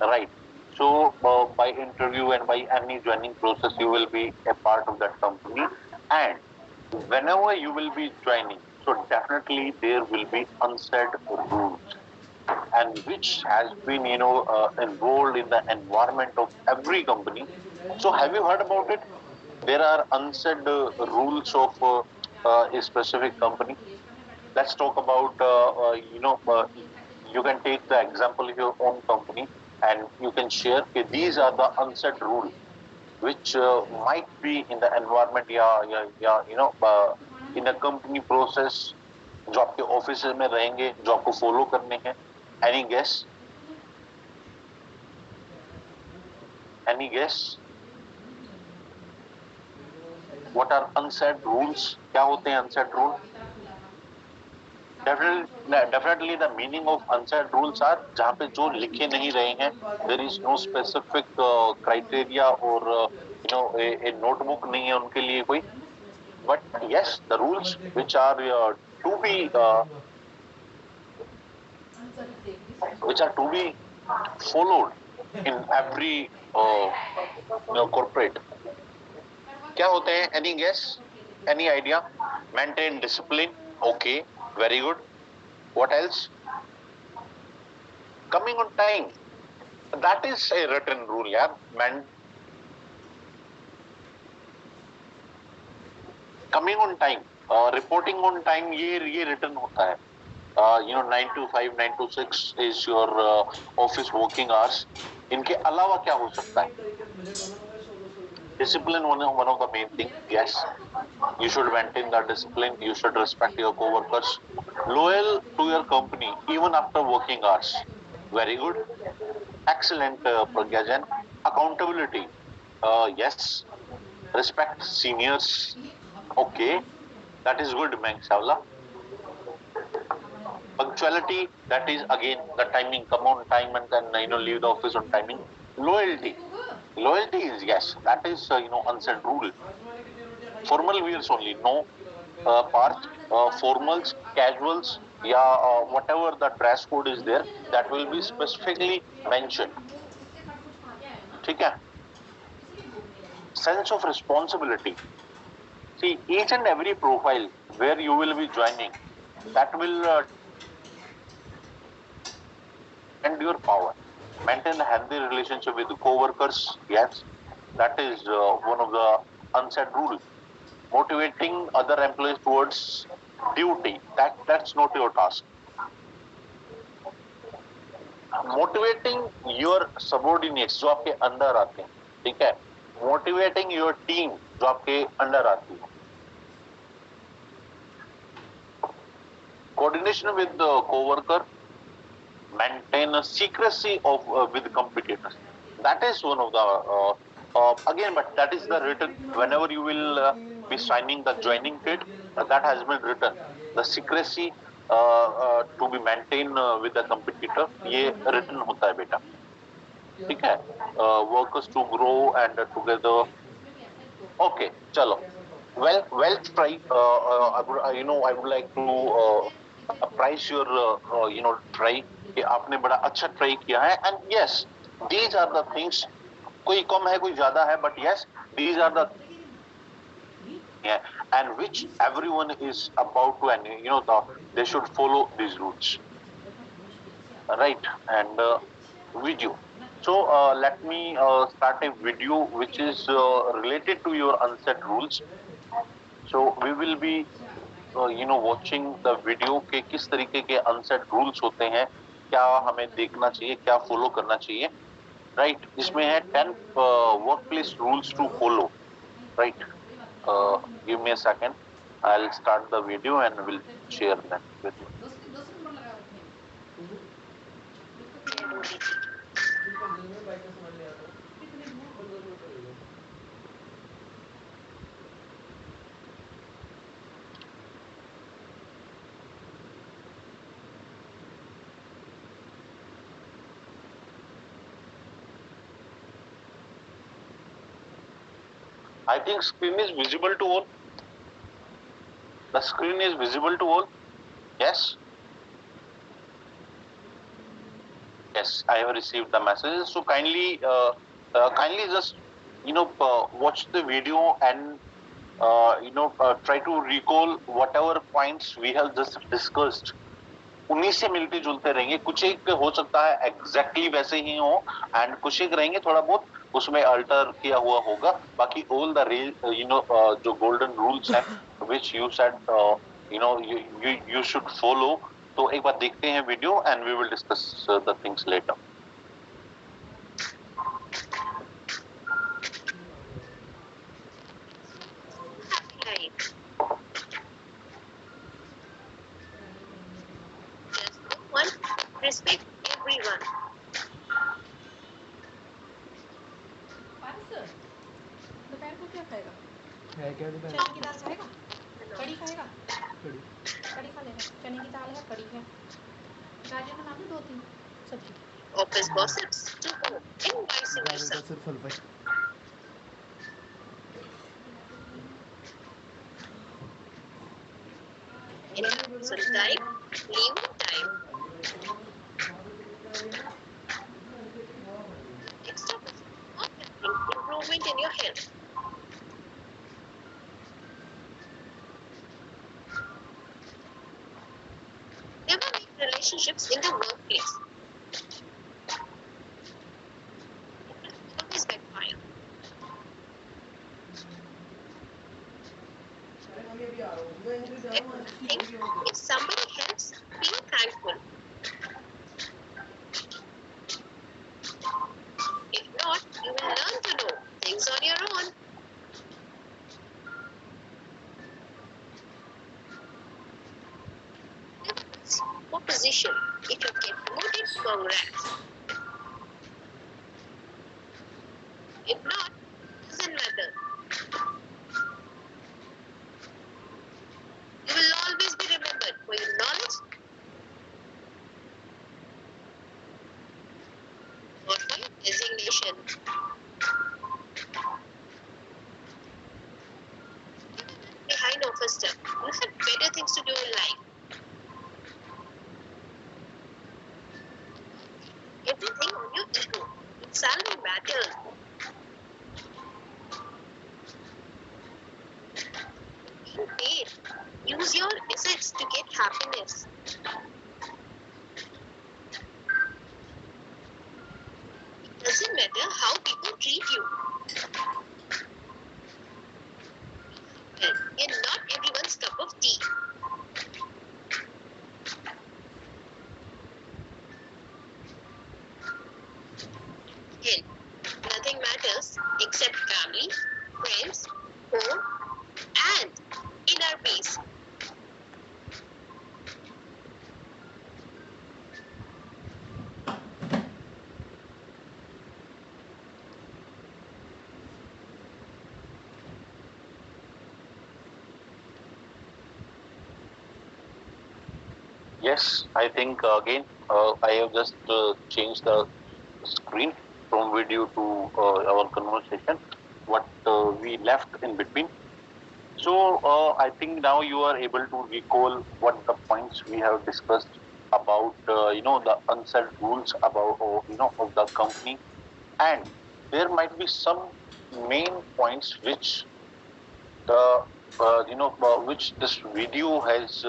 right? So by interview and by any joining process, you will be a part of that company, and whenever you will be joining, so definitely there will be unsaid rules, and which has been involved in the environment of every company. So have you heard about it? There are unsaid rules of a specific company. Let's talk about you can take the example of your own company, and you can share, okay, these are the unsaid rules which might be in the environment, in a company process, जो आपके office में रहेंगे, जो आपको follow करने हैं. Any guess? Any guess? What are unsaid rules? क्या होते हैं unsaid rules? Definitely the meaning of unsaid rules are जहाँ पे जो लिखे नहीं रहे हैं, there is no specific criteria or a notebook नहीं है उनके लिए कोई. But yes, the rules which are to be followed in every corporate. क्या होते हैं? Any guess? Any idea? Maintain discipline. Okay, very good. What else? Coming on time. That is a written rule, yeah. Coming on time, reporting on time, ये written होता है. 9 to 5, 9 to 6 is your office working hours. इनके अलावा क्या हो सकता है? Discipline, one of the main things. Yes, you should maintain that discipline. You should respect your co-workers. Loyal to your company even after working hours. Very good. Excellent, Pragyajan. Accountability. Yes. Respect seniors. Okay. That is good, Mang Savla. Punctuality. That is again the timing. Come on time and then leave the office on timing. Loyalty. Loyalty is, yes, that is unsaid rule. Formal wears only, no formals, casuals, whatever the dress code is there, that will be specifically mentioned. ठीक है? Sense of responsibility. See, each and every profile where you will be joining, that will and your power. Maintain a healthy relationship with the co-workers. Yes, that is one of the unsaid rules. Motivating other employees towards duty. That's not your task. Motivating your subordinates जो आपके अंदर आते हैं, ठीक है? Motivating your team जो आपके under आती है, coordination with the co-worker, maintain a secrecy of with competitors. That is one of the again, but that is the written whenever you will be signing the joining kit. That has been written. The secrecy to be maintained with the competitor. ये written होता है बेटा. ठीक है? Workers to grow and together. Okay, चलो. Well try. I would like to prize your try कि आपने बड़ा अच्छा try किया है. And yes, these are the things. कोई कम है, कोई ज्यादा है, but yes, these are the and which everyone is about to, and they should follow these rules, right? And video. So let me start a video which is related to your unset rules. So we will be watching the video के किस तरीके के unset rules होते हैं, क्या हमें देखना चाहिए, क्या follow करना चाहिए, right? इसमें है 10 workplace rules to follow, right? Give me a second. I'll start the video and we'll share that with you. I think screen is visible to all. The screen is visible to all. Yes. Yes, I have received the messages. So kindly just watch the video and try to recall whatever points we have just discussed. उन्हीं से मिलते जुलते रहेंगे. कुछ एक हो सकता है एग्जैक्टली वैसे ही हो एंड कुछ एक रहेंगे थोड़ा बहुत उसमें अल्टर किया हुआ होगा. बाकी ऑल द जो गोल्डन रूल्स हैं which you said you should follow. तो एक बार देखते हैं video and we will discuss the things later. Respect everyone. दोपहर को क्या खाएगा? है क्या दोपहर? चने की दाल खाएगा? कड़ी खाएगा? कड़ी खा लेगा. चने की दाल है, कड़ी है. गाजर बना दो 2-3 सब्जी. Office gossips to go and vice versa. सिर्फ हलवा. Sometime, leave on time. Next up is improvement in your health. Never make relationships in the workplace. Always backfire. If somebody helps, be thankful. If not, you will learn to know things on your own. For position, if you get promoted, congrats. If not, doesn't matter. You will always be remembered for your knowledge or for your designation. Behind office stuff, you have better things to do in life. Everything on your ego. Salary matters. Being paid. Use your assets to get happiness. It doesn't matter how people treat you. Well, you're not everyone's cup of tea. Hell, nothing matters except family. family, friends, home, and inner peace. Yes, I think again I have just changed the screen from video to our conversation. What we left in between. So I think now you are able to recall what the points we have discussed about the unsaid rules about of the company, and there might be some main points which the which this video has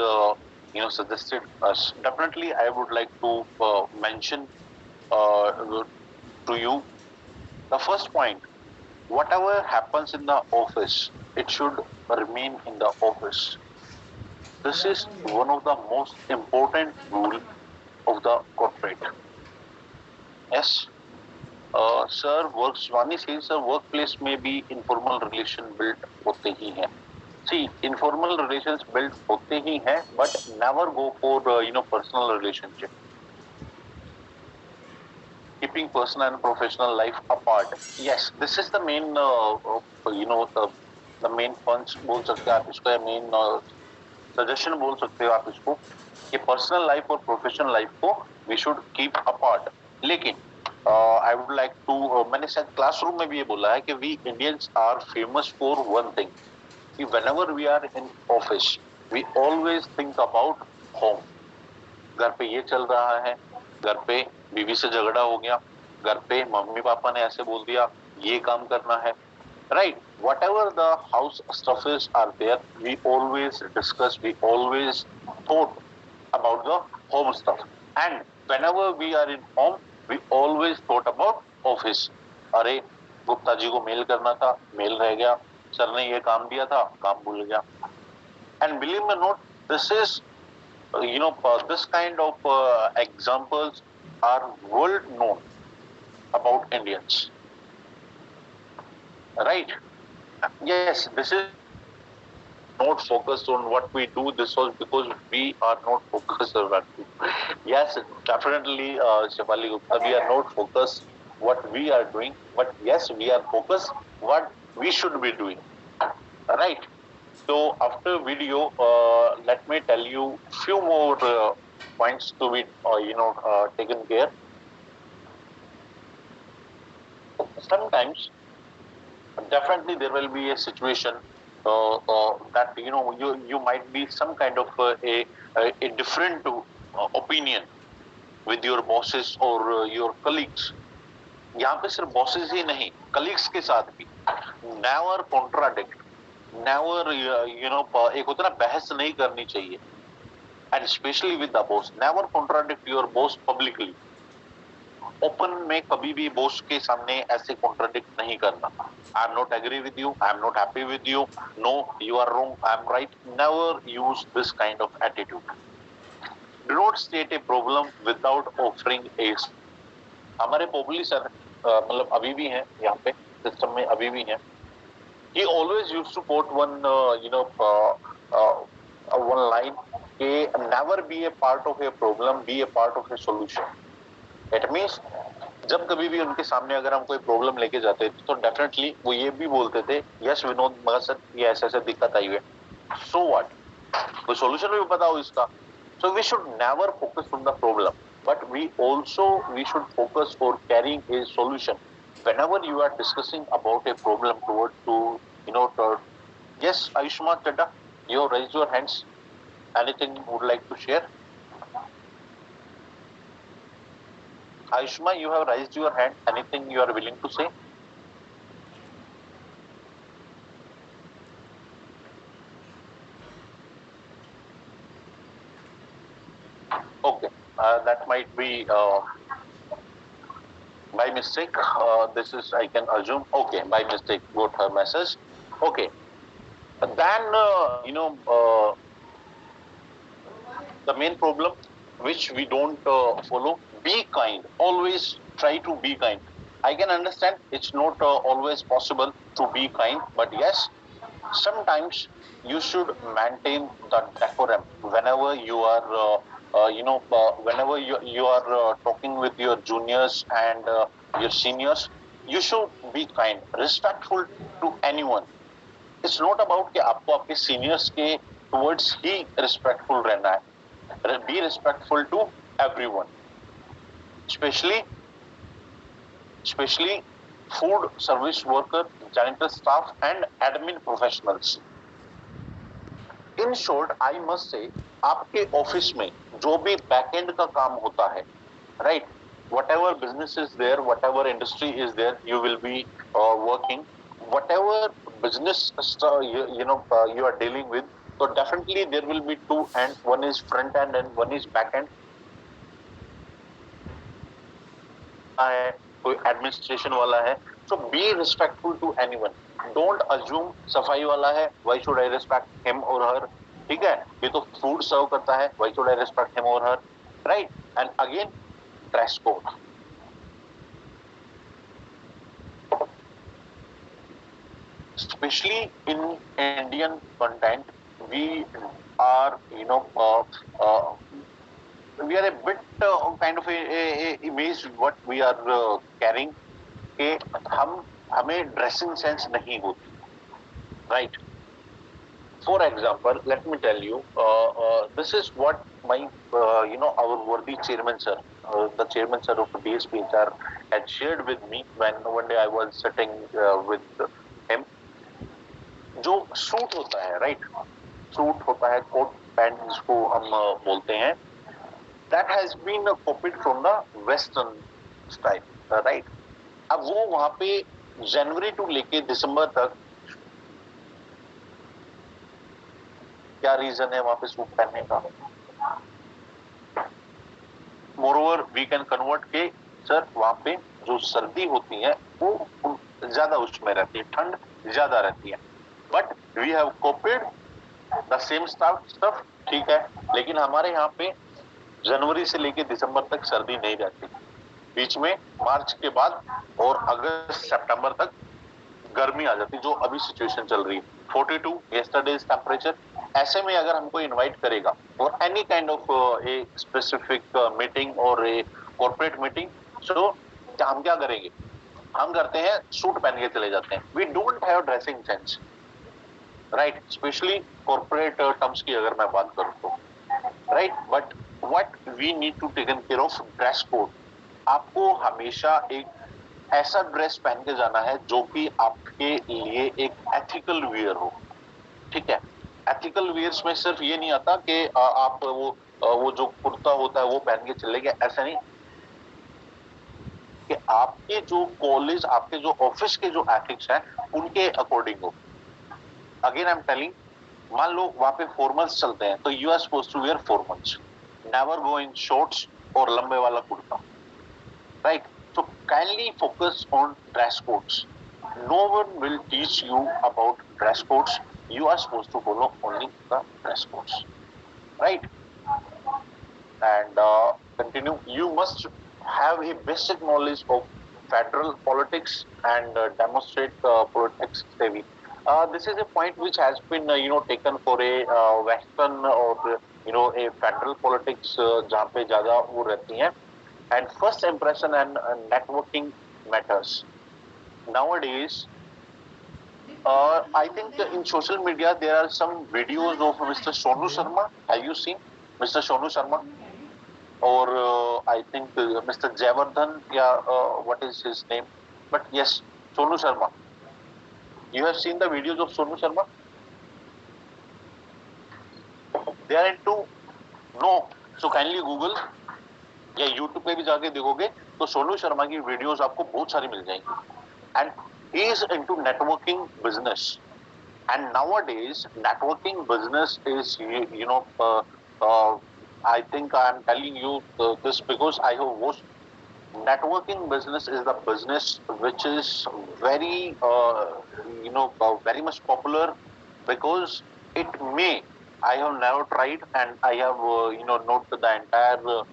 suggested us. Definitely, I would like to mention to you the first point. Whatever happens in the office, it should remain in the office. This is one of the most important rule of the corporate. Yes, sir, Swami says, sir, workplace may be informal relation built होते ही हैं. See, informal relations built होते ही हैं, but never go for personal relationship. Keeping personal and professional life apart. Yes, this is the main the main points बोल सकते हैं आप इसको, या main suggestion बोल सकते हो आप इसको, कि पर्सनल लाइफ और प्रोफेशनल लाइफ को वी शुड कीप अपार्ट. लेकिन आई वुड लाइक टू, मैंने शायद क्लासरूम में भी ये बोला है कि we Indians are famous for one thing, कि whenever we are in office we always think about home. घर पे ये चल रहा है, घर पे बीवी से झगड़ा हो गया, घर पे मम्मी पापा ने ऐसे बोल दिया, ये काम करना है. Right, whatever the house stuffs are there, we always discuss, we always thought about the home stuff. And whenever we are in home, we always thought about office. अरे गुप्ता जी को मेल करना था, मेल रह गया, सर ने ये काम दिया था, काम भूल गया. And believe me or not, this is this kind of examples are world known about Indians. Right? Yes, this is not focused on what we do. This was because we are not focused on what we do. Yes, definitely, Shefali Gupta, we are not focused what we are doing, but yes, we are focused what we should be doing. Right? So after video, let me tell you few more points to be taken care. Sometimes definitely there will be a situation that you might be some kind of a different opinion with your bosses or your colleagues. यहाँ पे सिर्फ bosses ही नहीं, colleagues के साथ भी. Never contradict, never एक होता है ना, बहस नहीं करनी चाहिए. And especially with the boss, never contradict your boss publicly. Open में कभी भी बॉस के सामने ऐसे कॉन्ट्राडिक्ट नहीं करना. I am not agree with you, I am not happy with you, no you are wrong, I am right. Never use this kind of attitude. Do not state a problem without offering a. हमारे Popli sir मतलब अभी भी हैं यहाँ पे system में, अभी भी हैं. He always use to quote one one line के never be a part of a problem, be a part of a solution. It means जब कभी भी उनके सामने अगर हम कोई प्रॉब्लम लेके जाते थे तो डेफिनेटली वो ये भी बोलते थे, यस विनोद मगर सर ये ऐसे ऐसे दिक्कत आई हुई है, सो व्हाट, कोई सॉल्यूशन भी पता हो इसका. So we should never focus on the problem, but we should focus for caring a solution whenever you are discussing about a problem toward yes, Ayushman Chadda, you have raised your hands. Anything you would like to share? Ayushma, you have raised your hand. Anything you are willing to say? Okay, that might be by mistake. This is, I can assume. Okay, by mistake, got her message. Okay, then the main problem which we don't follow. Be kind. Always try to be kind. I can understand it's not always possible to be kind, but yes, sometimes you should maintain the decorum whenever you are, whenever you are talking with your juniors and your seniors. You should be kind, respectful to anyone. It's not about कि आपको आपके seniors के towards ही respectful रहना है. Be respectful to everyone, especially food service worker, janitor staff, and admin professionals. In short, I must say, आपके office में जो भी बैक एंड का काम होता है, right? Whatever business is there, whatever industry is there, you will be working. Whatever business you are dealing with, so definitely there will be two ends. One is front end and one is back end. कोई administration वाला है, so be respectful to anyone. Don't assume सफाई वाला है, why should I respect him or her? ठीक है, ये तो फूड सर्व करता है, why should I respect him or her? Right? And again, dress code. Especially in Indian content, we are, we are a bit kind of a image what we are carrying कि हमें dressing sense नहीं होती, right? For example, let me tell you, this is what my our worthy chairman sir, the chairman sir of DSPHR had shared with me when one day I was sitting with him. जो suit होता है, right? Suit होता है, coat pant जिसको हम बोलते हैं, that has been copied from the western style, right? अब वो वहां पे जनवरी टू लेके दिसंबर तक क्या रीजन है वहां पे सूट पहनने का? मोरओवर वी कैन कन्वर्ट के सर वहां पे जो सर्दी होती है वो ज्यादा उसमें रहती है, ठंड ज्यादा रहती है, but we have copied the same stuff, ठीक है, लेकिन हमारे यहाँ पे जनवरी से लेके दिसंबर तक सर्दी नहीं रहती, बीच में मार्च के बाद और अगस्त सितंबर तक गर्मी आ जाती, जो अभी सिचुएशन चल रही है 42 यस्टरडेज टेम्परेचर. ऐसे में अगर हमको इनवाइट करेगा और any kind of a specific meeting और ए कॉर्पोरेट मीटिंग, सो हम क्या करेंगे? हम करते हैं सूट पहन के चले जाते हैं. We don't have dressing sense, right? Especially corporate terms की अगर मैं बात करूं तो, right? But what we need to taken care of dress code. आपको हमेशा एक ऐसा ड्रेस पहन के जाना है जो कि आपके लिए एक एथिकल वियर हो, ठीक है? एथिकल वियर्स में सिर्फ ये नहीं आता कि आप वो जो कुर्ता होता है वो पहन के चले गए, ऐसा नहीं, कि आपके जो कॉलेज, आपके जो ऑफिस के जो एथिक्स हैं उनके अकॉर्डिंग हो. अगेन आई एम टेलिंग, मान लो वहां पे फॉर्मल्स चलते हैं तो you are supposed to wear formals, never go in shorts और लंबे वाला kurta, right? So kindly focus on dress codes. No one will teach you about dress codes. You are supposed to follow only the dress codes, right? And continue. You must have a basic knowledge of federal politics and demonstrate politics savvy. This is a point which has been taken for a western or a federal politics जहाँ पे ज़्यादा वो रहती हैं. And first impression and networking matters. Nowadays, I think in social media there are some videos of Mr. Sonu Sharma. Have you seen Mr. Sonu Sharma? Or I think Mr. Jayavardhan, what is his name? But yes, Sonu Sharma. You have seen the videos of Sonu Sharma? They are into no. So kindly Google या YouTube पे भी जाके देखोगे तो सोनू शर्मा की videos आपको बहुत सारी मिल जाएंगी. And he is into networking business, and nowadays networking business is I think I am telling you this because I have watched. Networking business is the business which is very very much popular because it may, I have never tried and I have noted the entire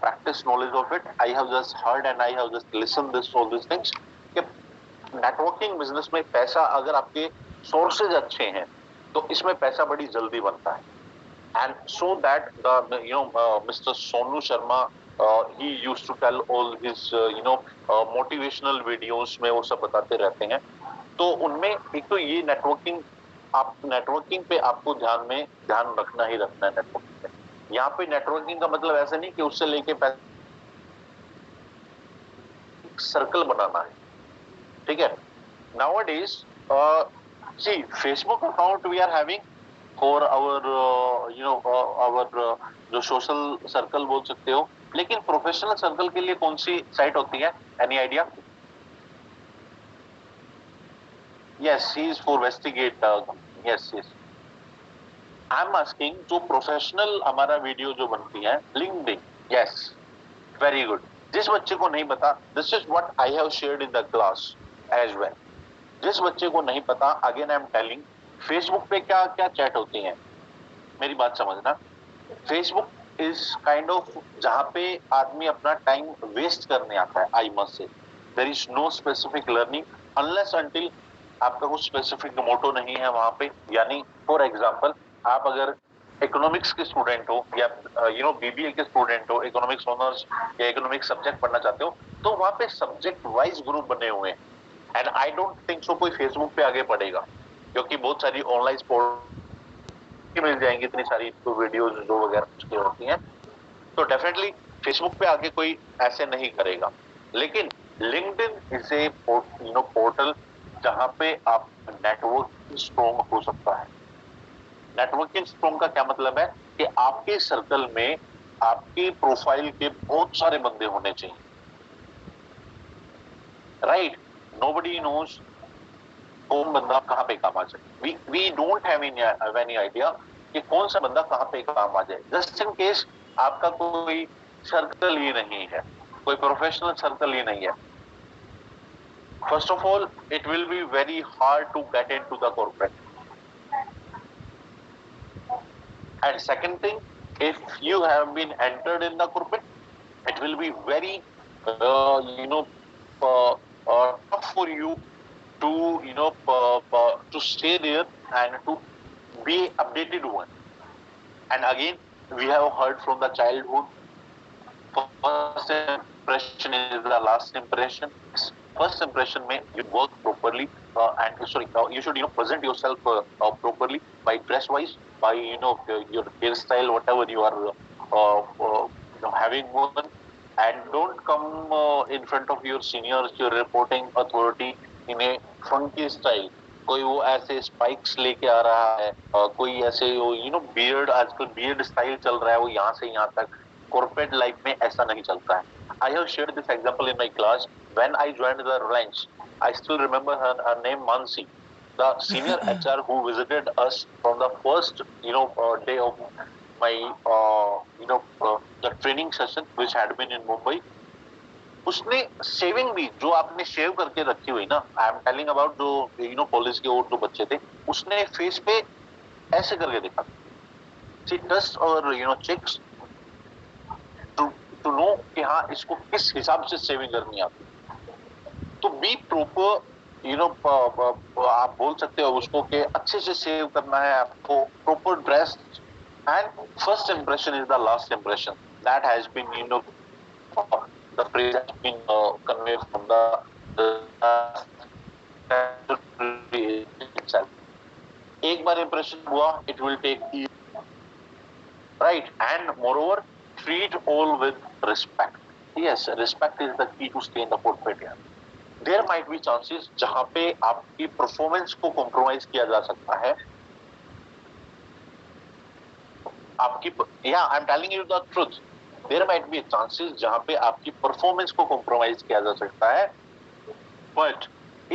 practice knowledge of it. I have just heard and I have just listened this all these things कि networking business में पैसा अगर आपके sources अच्छे हैं तो इसमें पैसा बड़ी जल्दी बनता है. And so that Mr. Sonu Sharma, he used to tell all his motivational videos में वो सब बताते रहते हैं. तो उनमें एक तो ये नेटवर्किंग, आप नेटवर्किंग पे आपको ध्यान रखना ही रखना है. नेटवर्किंग पे यहाँ पे नेटवर्किंग का मतलब ऐसा नहीं कि उससे लेके सर्कल बनाना है. ठीक है. Nowadays, see, Facebook account we are having for our our जो सोशल सर्कल बोल सकते हो, लेकिन प्रोफेशनल सर्कल के लिए कौन सी साइट होती है? Any idea? Yes, he is for वेस्टिगेट. Yes yes, I am asking, जो प्रोफेशनल हमारा वीडियो जो बनती है लिंक्डइन. Yes, very good. जिस बच्चे को नहीं पता, this is what I have shared in the class as well. जिस बच्चे को नहीं पता, again I am telling, Facebook पे क्या क्या चैट होती है, मेरी बात समझना. फेसबुक इज काइंड ऑफ जहां पे आदमी अपना टाइम वेस्ट करने आता है. I must say there is no specific learning unless until आपका कुछ स्पेसिफिक मोटो नहीं है वहां पे. यानी फॉर एग्जांपल, आप अगर इकोनॉमिक्स के स्टूडेंट हो या बीबीए के स्टूडेंट हो, इकोनॉमिक्स ऑनर्स या इकोनॉमिक्स सब्जेक्ट पढ़ना चाहते हो, तो वहां पे सब्जेक्ट वाइज ग्रुप बने हुए हैं. And I don't think so कोई फेसबुक पे आगे पढ़ेगा, क्योंकि बहुत सारी ऑनलाइन स्पोर्ट मिल जाएंगी, इतनी सारी तो वीडियोस जो वगैरह होती हैं. तो डेफिनेटली फेसबुक पे आगे कोई ऐसे नहीं करेगा. लेकिन लिंक्डइन इज ए पोर्टल जहां पे आप नेटवर्क स्ट्रॉन्ग हो सकता है. नेटवर्किंग स्ट्रॉन्ग का क्या मतलब है कि आपके सर्कल में आपके प्रोफाइल के बहुत सारे बंदे होने चाहिए. राइट, नोबडी नोज कौन बंदा कहां पे काम आ जाए. We don't have any idea कि कौन सा बंदा कहां पे काम आ जाए. जस्ट इन केस आपका कोई सर्कल ही नहीं है, कोई प्रोफेशनल सर्कल ही नहीं है. First of all, it will be very hard to get into the corporate. And second thing, if you have been entered in the corporate, it will be very, tough for you to, to stay there and to be updated one. And again, we have heard from the childhood, first impression is the last impression. First impression mein you work properly you should present yourself properly by dress wise, by your hairstyle, whatever you are having one, and don't come in front of your seniors, your reporting authority in a funky style. कोई वो ऐसे spikes लेके आ रहा है, कोई ऐसे beard, आजकल beard style चल रहा है, वो यहाँ से यहाँ तक. कॉर्पोरेट लाइफ में ऐसा नहीं चलता है. I have shared this example in my class. When I joined the Reliance, I still remember her name, Mansi, the senior HR who visited us from the first day of my the training session which had been in Mumbai. उसने saving भी जो आपने शेव करके रखी हुई ना, आई am telling about जो college के और जो बच्चे थे, उसने फेस पे ऐसे करके देखा. शी टस्ट और चेक्स टू नो कि हाँ इसको किस हिसाब से सेविंग करनी आती. तो बी प्रॉपर, आप बोल सकते हो उसको कि अच्छे से सेव करना है आपको, proper dress. And first impression is the last impression. That has been the praise has been conveyed from the itself. एक बार impression हुआ, it will take years, right? And moreover, treat all with respect. Yes, respect is the key to stay in the corporate. There might be chances जहाँ पे आपकी performance को compromise किया जा सकता है. आपकी, yeah, I'm telling you the truth. There might be chances जहाँ पे आपकी परफॉर्मेंस को कॉम्प्रोमाइज किया जा सकता है. But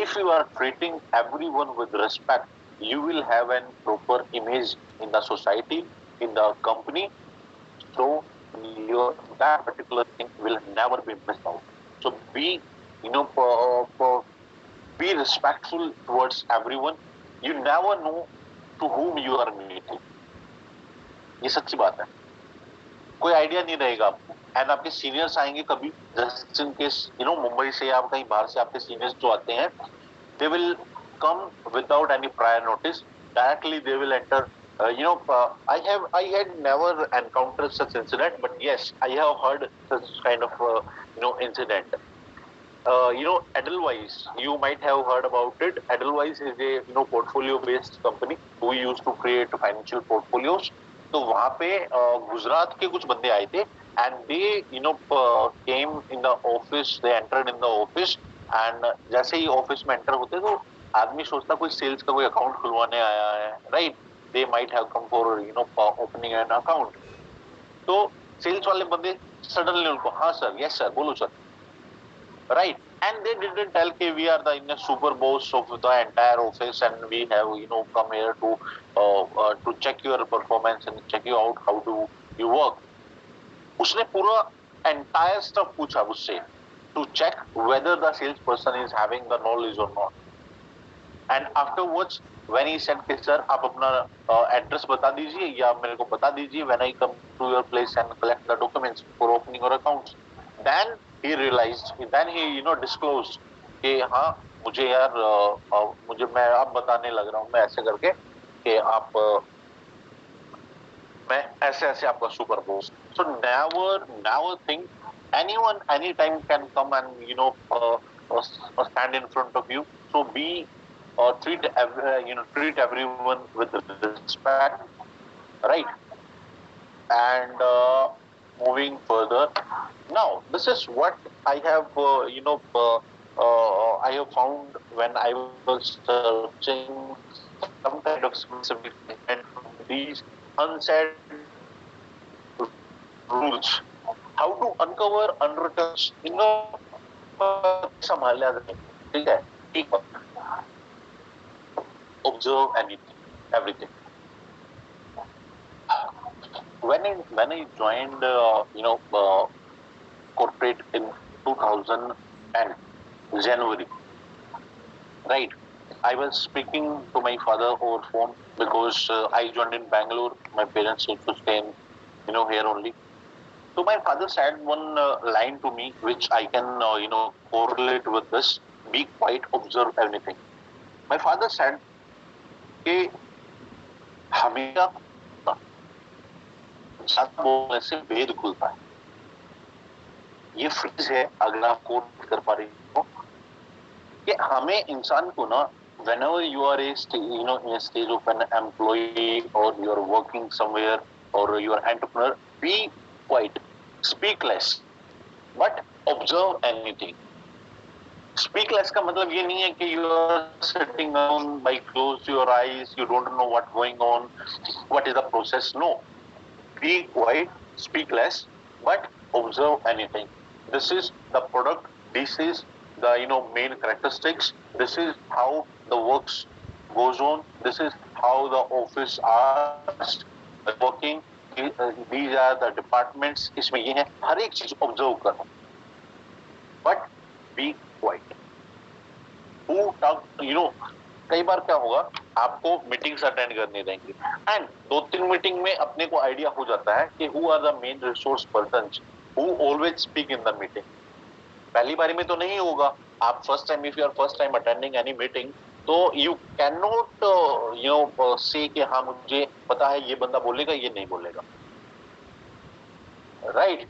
if you are treating everyone with respect, you will have a proper image in the society, in the company. So that particular thing will never be missed out. So be be respectful towards everyone. You never know to whom you are meeting. ये सच्ची बात है. कोई idea नहीं रहेगा आपको, and आपके seniors आएंगे कभी, जस्ट इन केस मुंबई से या कहीं बाहर से आपके सीनियर्स जो आते हैं, they will come without any prior notice. Directly they will enter. I had never encountered such incident, but yes, I have heard such kind of incident. Edelweiss, you might have heard about it. Edelweiss is a portfolio based company who used to create financial portfolios. तो वहाँ पे गुजरात के कुछ बंदे आए थे, and they came in the office, they entered in the office, and जैसे ही office में एंटर होते तो आदमी सोचता कोई सेल्स का कोई अकाउंट खुलवाने आया है, right? They might have come for opening an account. तो सेल्स वाले बंदे सडनली उनको, हाँ सर, यस सर, बोलो sir, right? And they didn't tell कि we are the super boss of the entire office and we have come here to check your performance and check you out how do you work. उसने पूरा entire stuff पूछा उससे to check whether the salesperson is having the knowledge or not. And afterwards when he said कि sir आप अपना address बता दीजिए या मेरे को बता दीजिए when I come to your place and collect the documents for opening your accounts, then he realized, then he disclosed कि हाँ मुझे यार मुझे मैं अब बताने लग रहा हूँ मैं ऐसे करके कि आप मैं ऐसे ऐसे आपका super boss. So never think anyone anytime can come and stand in front of you. So be treat everyone with respect, right? And moving further, now this is what I have I have found when I was searching some kind of specific and these unsaid rules, how to uncover unwritten संभाला जाए, ठीक है? एक observe everything. When I joined corporate in 2000 and January, right? I was speaking to my father over phone because I joined in Bangalore. My parents used to stay in here only. So my father said one line to me which I can correlate with this: be quiet, observe everything. My father said कि हमेशा ज्यादा बोलने से भेद खुलता है. ये phrase है, अगर आप कोट कर पा रही हो, कि हमें इंसान को ना, whenever you are in a stage of an employee or you are working somewhere or you are entrepreneur, be quiet, speak less, but observe anything. Speak less का मतलब ये नहीं है कि you are sitting down by close your eyes, you don't know what going on, what is the process. No, be quiet, speak less, but observe anything. This is the product. This is the main characteristics. This is how the works goes on. This is how the office are working. These are the departments. इसमें ये है, हर एक चीज observe करो. But be quiet. Who talk? कई बार क्या होगा, आपको मीटिंग्स अटेंड करने देंगे एंड 2-3 मीटिंग में अपने को आइडिया हो जाता है कि who are the main resource persons who always speak in the meeting. पहली बारी में तो नहीं होगा. आप first time, if you are first time attending any meeting, तो यू कैन नॉट से कि हाँ मुझे पता है ये बंदा बोलेगा, ये नहीं बोलेगा, राइट?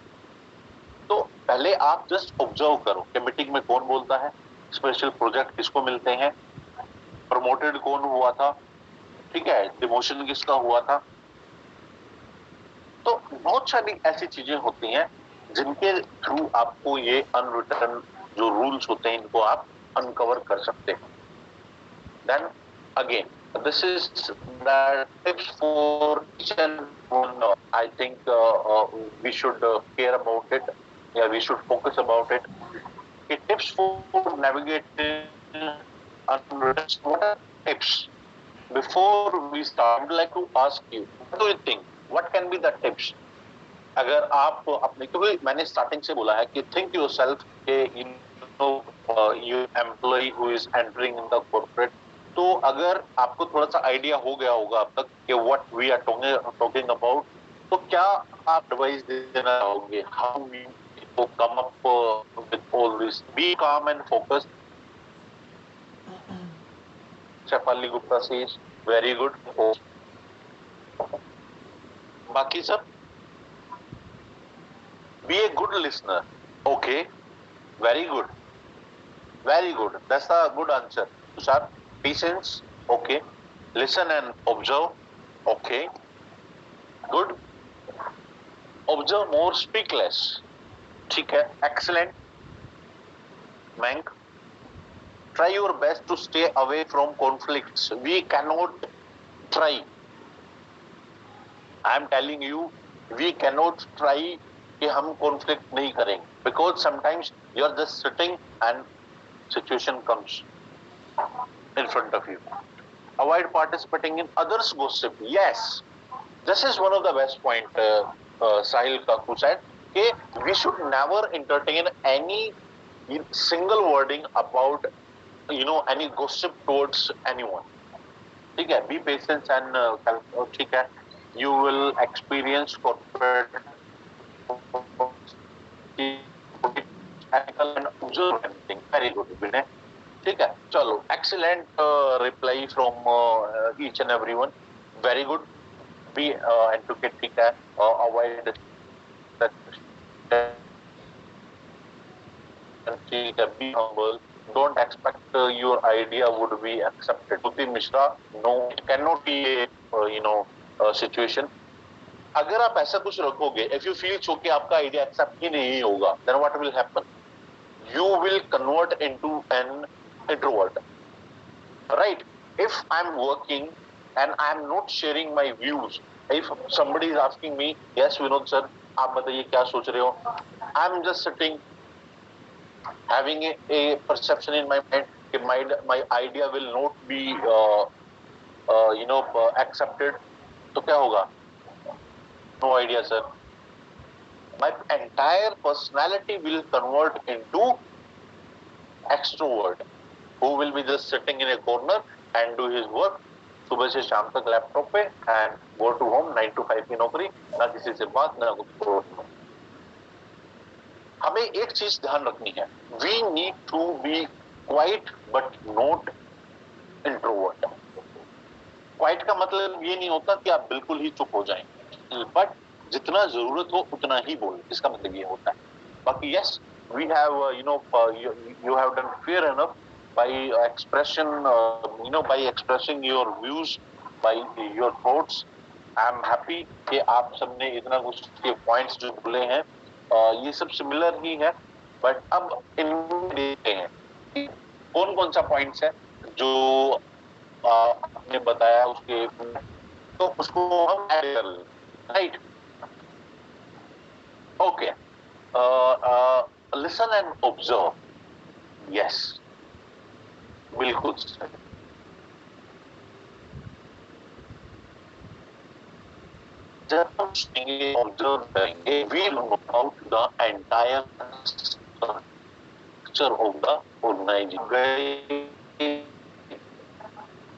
तो पहले आप जस्ट ऑब्जर्व करो कि मीटिंग में कौन बोलता है, स्पेशल प्रोजेक्ट किसको मिलते हैं, प्रमोटेड कौन हुआ था, ठीक है, डिमोशन किसका हुआ था. तो बहुत सारी ऐसी चीजें होती हैं जिनके थ्रू आपको ये अनरिटन जो रूल्स होते हैं इनको आप अनकवर कर सकते हैं. Then again this is the tips for each and one. I think we should care about it. Yeah, we should focus about it. Okay, tips for navigating unwritten. What are tips? Before we start, I would like to ask you, what do you think? What can be the tips? अगर आप अपने, क्योंकि मैंने starting से बोला है कि think yourself कि you employee who is entering in the corporate. तो अगर आपको थोड़ा सा आइडिया हो गया होगा अब तक कि what we are talking about, तो क्या आप एडवाइस देना चाहोगे? How you come up with all this? Be calm and focused. Shefali Gupta says very good. बाकी सब, be a good listener. Okay, very good. Very good. That's a good answer. Tushar, patience. Okay. Listen and observe. Okay. Good. Observe more, speak less. ठीक है. Excellent. Mank. Try your best to stay away from conflicts. We cannot try. I am telling you, we cannot try कि हम conflict नहीं करेंगे. Because sometimes you are just sitting and situation comes in front of you. Avoid participating in others' gossip. Yes, this is one of the best point. Sahil Kaku said, okay, we should never entertain any single wording about any gossip towards anyone. ठीक है, be patient and ठीक है, you will experience corporate and observe everything. Very good, Vinay. ठीक है, चलो, excellent reply from each and everyone. Very good. Be educated, ठीक है, avoid ठीक है, be humble. Don't expect your idea would be accepted. Putin Mishra, no, it cannot be a situation. अगर आप ऐसा कुछ रखोगे, if you feel कि आपका idea accept ही नहीं होगा, then what will happen? You will convert into an introvert. Right? If I'm working and I'm not sharing my views, if somebody is asking me, yes, Vinod sir, आप बताइए क्या सोच रहे हो? I'm just sitting, having a perception in my mind that my idea will not be, accepted. तो क्या होगा? No idea, sir. My entire personality will convert into extrovert, who will be just sitting in a corner and do his work. सुबह से शाम तक laptop पे and go to home, 9 to 5 की नौकरी, ना किसी से बात, ना कुछ. हमें एक चीज ध्यान रखनी है, we need to be quiet but not introvert. Quiet का मतलब ये नहीं होता कि आप बिल्कुल ही चुप हो जाएं, but जितना जरूरत हो उतना ही बोलें, इसका मतलब ये होता है. बाकी yes, we have you have done fair enough by expression, by expressing your views, by your thoughts. I am happy कि आप सबने इतना कुछ के points जो बोले हैं, ये सब similar ही है, but अब इनमें देखते हैं कौन कौन सा points है जो आपने बताया उसके, तो उसको हम add कर लें, right? Okay. Listen and observe. Yes. बिल्कुल. जब हम सुनेंगे, ऑब्जर्व करेंगे, we know about the entire structure of the organization. गए,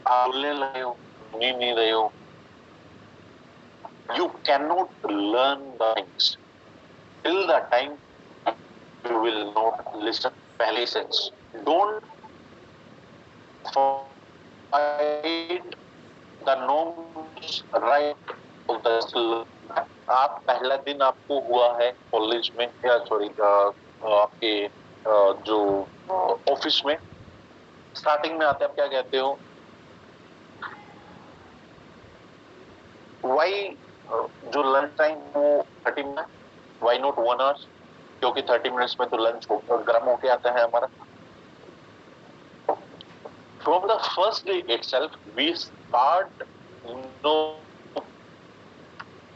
आप बोलने लगे हो, सुन नहीं रहे हो. You cannot learn the things till the time you will not listen. पहले sense. Don't fight the norms right of the skill. आप पहला दिन आपको हुआ है कॉलेज में या सॉरी आपके जो ऑफिस में, स्टार्टिंग में आते आप क्या कहते हो? Why जो लंच टाइम वो 30 मिनट, why not 1 hour? क्योंकि 30 मिनट्स में तो लंच गर्म होके आता है हमारा. From the first day itself, we start,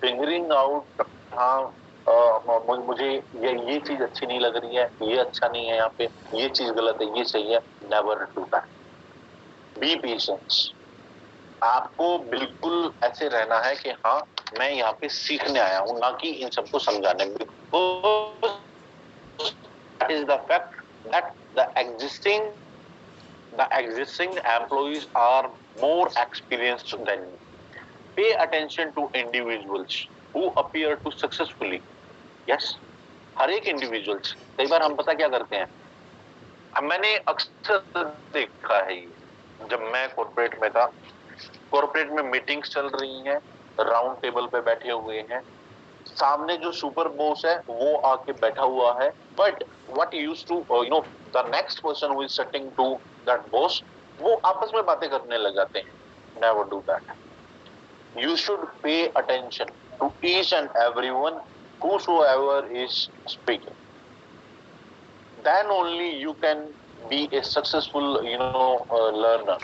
figuring out, हाँ मुझे ये चीज अच्छी नहीं लग रही है, ये अच्छा नहीं है, यहाँ पे ये चीज गलत है, ये सही है. Never do that. Be patient. आपको बिल्कुल ऐसे रहना है कि हाँ मैं यहाँ पे सीखने आया हूँ, ना कि इन सबको समझाने. That is the fact that the existing employees are more experienced than you. Pay attention to individuals. who appear to successfully. Yes, हर एक इंडिविजुअल्स, कई बार हम पता क्या करते हैं, अब मैंने अक्सर देखा है ये, जब मैं कॉर्पोरेट में था, कॉर्पोरेट में मीटिंग्स चल रही हैं, राउंड टेबल पे बैठे हुए हैं, सामने जो सुपर बॉस है वो आके बैठा हुआ है, but what used to the next person who is sitting to that boss, वो आपस में बातें करने लग जाते हैं. Never do that. You should pay attention to each and everyone whosoever is speaking. Then only you can be a successful learner.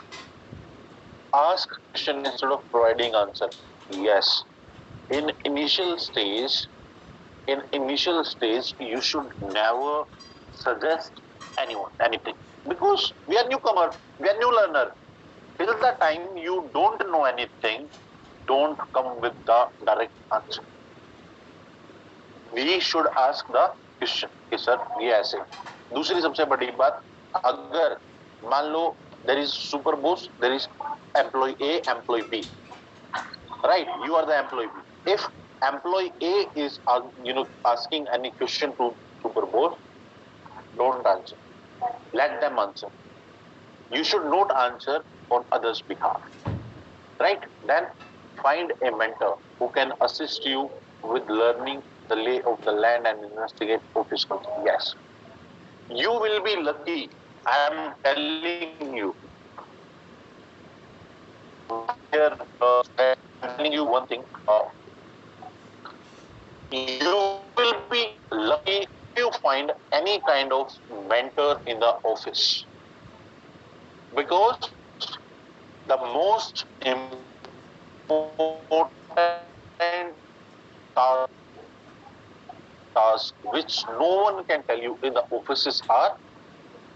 Ask question instead of providing answer. Yes, in initial stage you should never suggest anyone anything, because we are newcomer, we are new learner. Till the time you don't know anything, don't come with the direct answer. We should ask the question कि sir ये ऐसे. दूसरी सबसे बड़ी बात, अगर मान लो there is super boss, there is employee A, employee B, right? You are the employee B. If employee A is asking any question to super boss, don't answer. Let them answer. You should not answer on others' behalf, right? Then find a mentor who can assist you with learning the lay of the land and investigate office culture. Yes, you will be lucky. I am telling you. Here, I'm telling you one thing. You will be lucky if you find any kind of mentor in the office, because the most important task which no one can tell you in the offices are,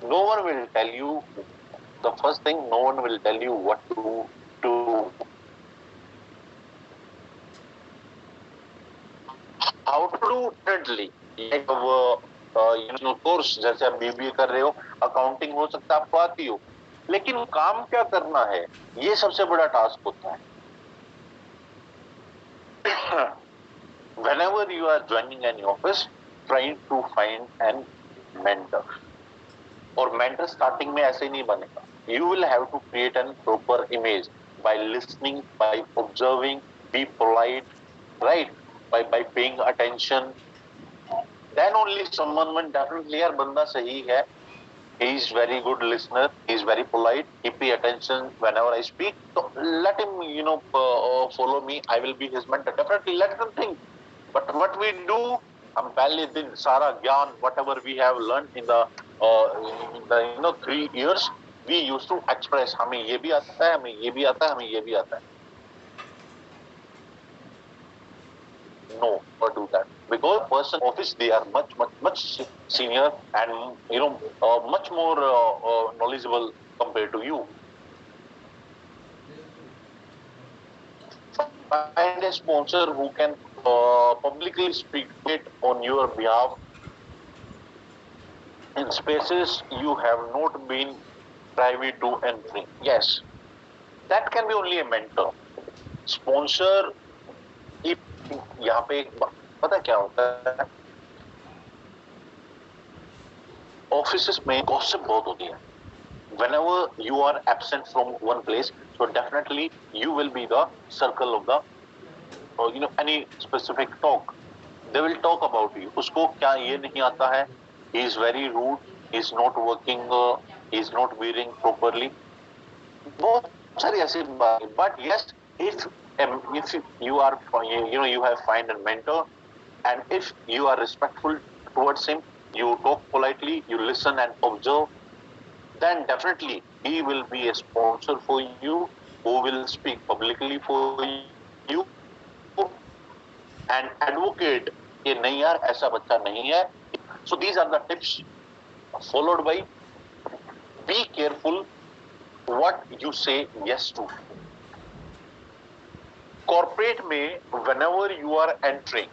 no one will tell you, the first thing, no one will tell you what to do. How to do differently. Course जैसे आप BBA कर रहे हो, accounting हो सकता है आपको आती हो, लेकिन काम क्या करना है, ये सबसे बड़ा टास्क होता है. Whenever you are joining any office, try to find an mentor. और mentor starting में ऐसे नहीं बनेगा. You will have to create an proper image by listening, by observing, be polite, right? By paying attention. Then only someone will definitely, यार बंदा सही है. He is very good listener. He is very polite. He pay attention whenever I speak. So let him, follow me. I will be his mentor. Definitely let him think. But what we do, हम पहले दिन सारा ज्ञान, whatever we have learned in the 3 years, we used to express. हमें ये भी आता है, हमें ये भी आता है, हमें ये भी आता है. No, don't do that. Because person office, they are much senior and much more knowledgeable compared to you. Find a sponsor who can publicly speak it on your behalf in spaces you have not been privy to entering. Yes, that can be only a mentor. Sponsor, यहाँ पे पता क्या होता है, offices में gossip बहुत होती है. Whenever you are absent from one place, so definitely you will be the circle of the any specific talk. They will talk about you. उसको क्या ये नहीं आता है, he is very rude, he is not working, he is not wearing properly. बहुत सारी ऐसी बातें. But yes, if you are you have find a mentor, and if you are respectful towards him, you talk politely, you listen and observe, then definitely he will be a sponsor for you, who will speak publicly for you and advocate कि नहीं यार ऐसा बच्चा नहीं है. So these are the tips, followed by be careful what you say yes to. Corporate में, whenever you are entering,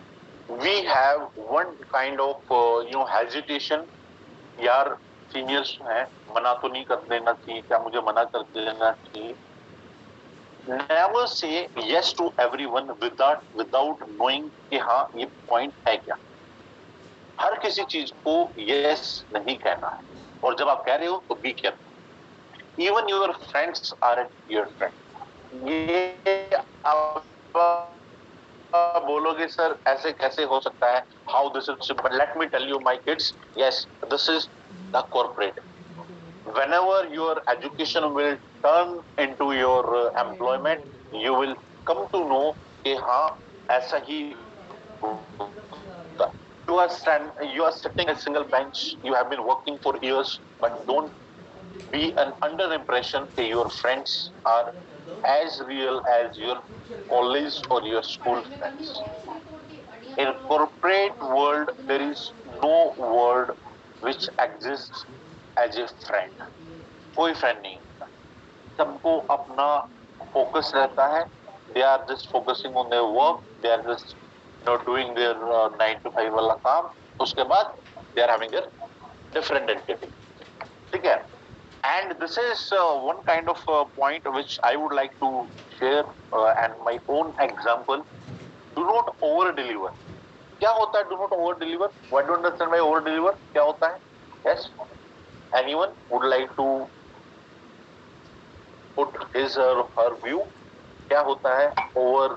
we have one kind of hesitation. यार seniors हैं, मना तो नहीं कर देना चाहिए, क्या मुझे मना कर देना चाहिए. never say yes to everyone without knowing कि हाँ ये पॉइंट है क्या. हर किसी चीज को यस नहीं कहना है, और जब आप कह रहे हो तो be careful. Even your friends are your friend. ये आप बोलोगे सर ऐसे कैसे हो सकता है, how this is simple. Let me tell you my kids, yes this is the corporate. whenever your education will turn into your employment, you will come to know कि हाँ ऐसा ही होता. You are sitting at a single bench, you have been working for years, but don't be an under impression that your friends are as real as your college or your school friends. In corporate world, there is no word which exists as a friend. कोई friend नहीं होता. सबको अपना focus रहता है. They are just focusing on their work. They are just doing their 9 to 5 वाला काम. उसके बाद they are having their different entity. ठीक है. And this is one kind of point which I would like to share and my own example. Do not over deliver. क्या होता है do not over deliver? What do understand by over deliver? क्या होता है? Yes, anyone would like to put his or her view? क्या होता है over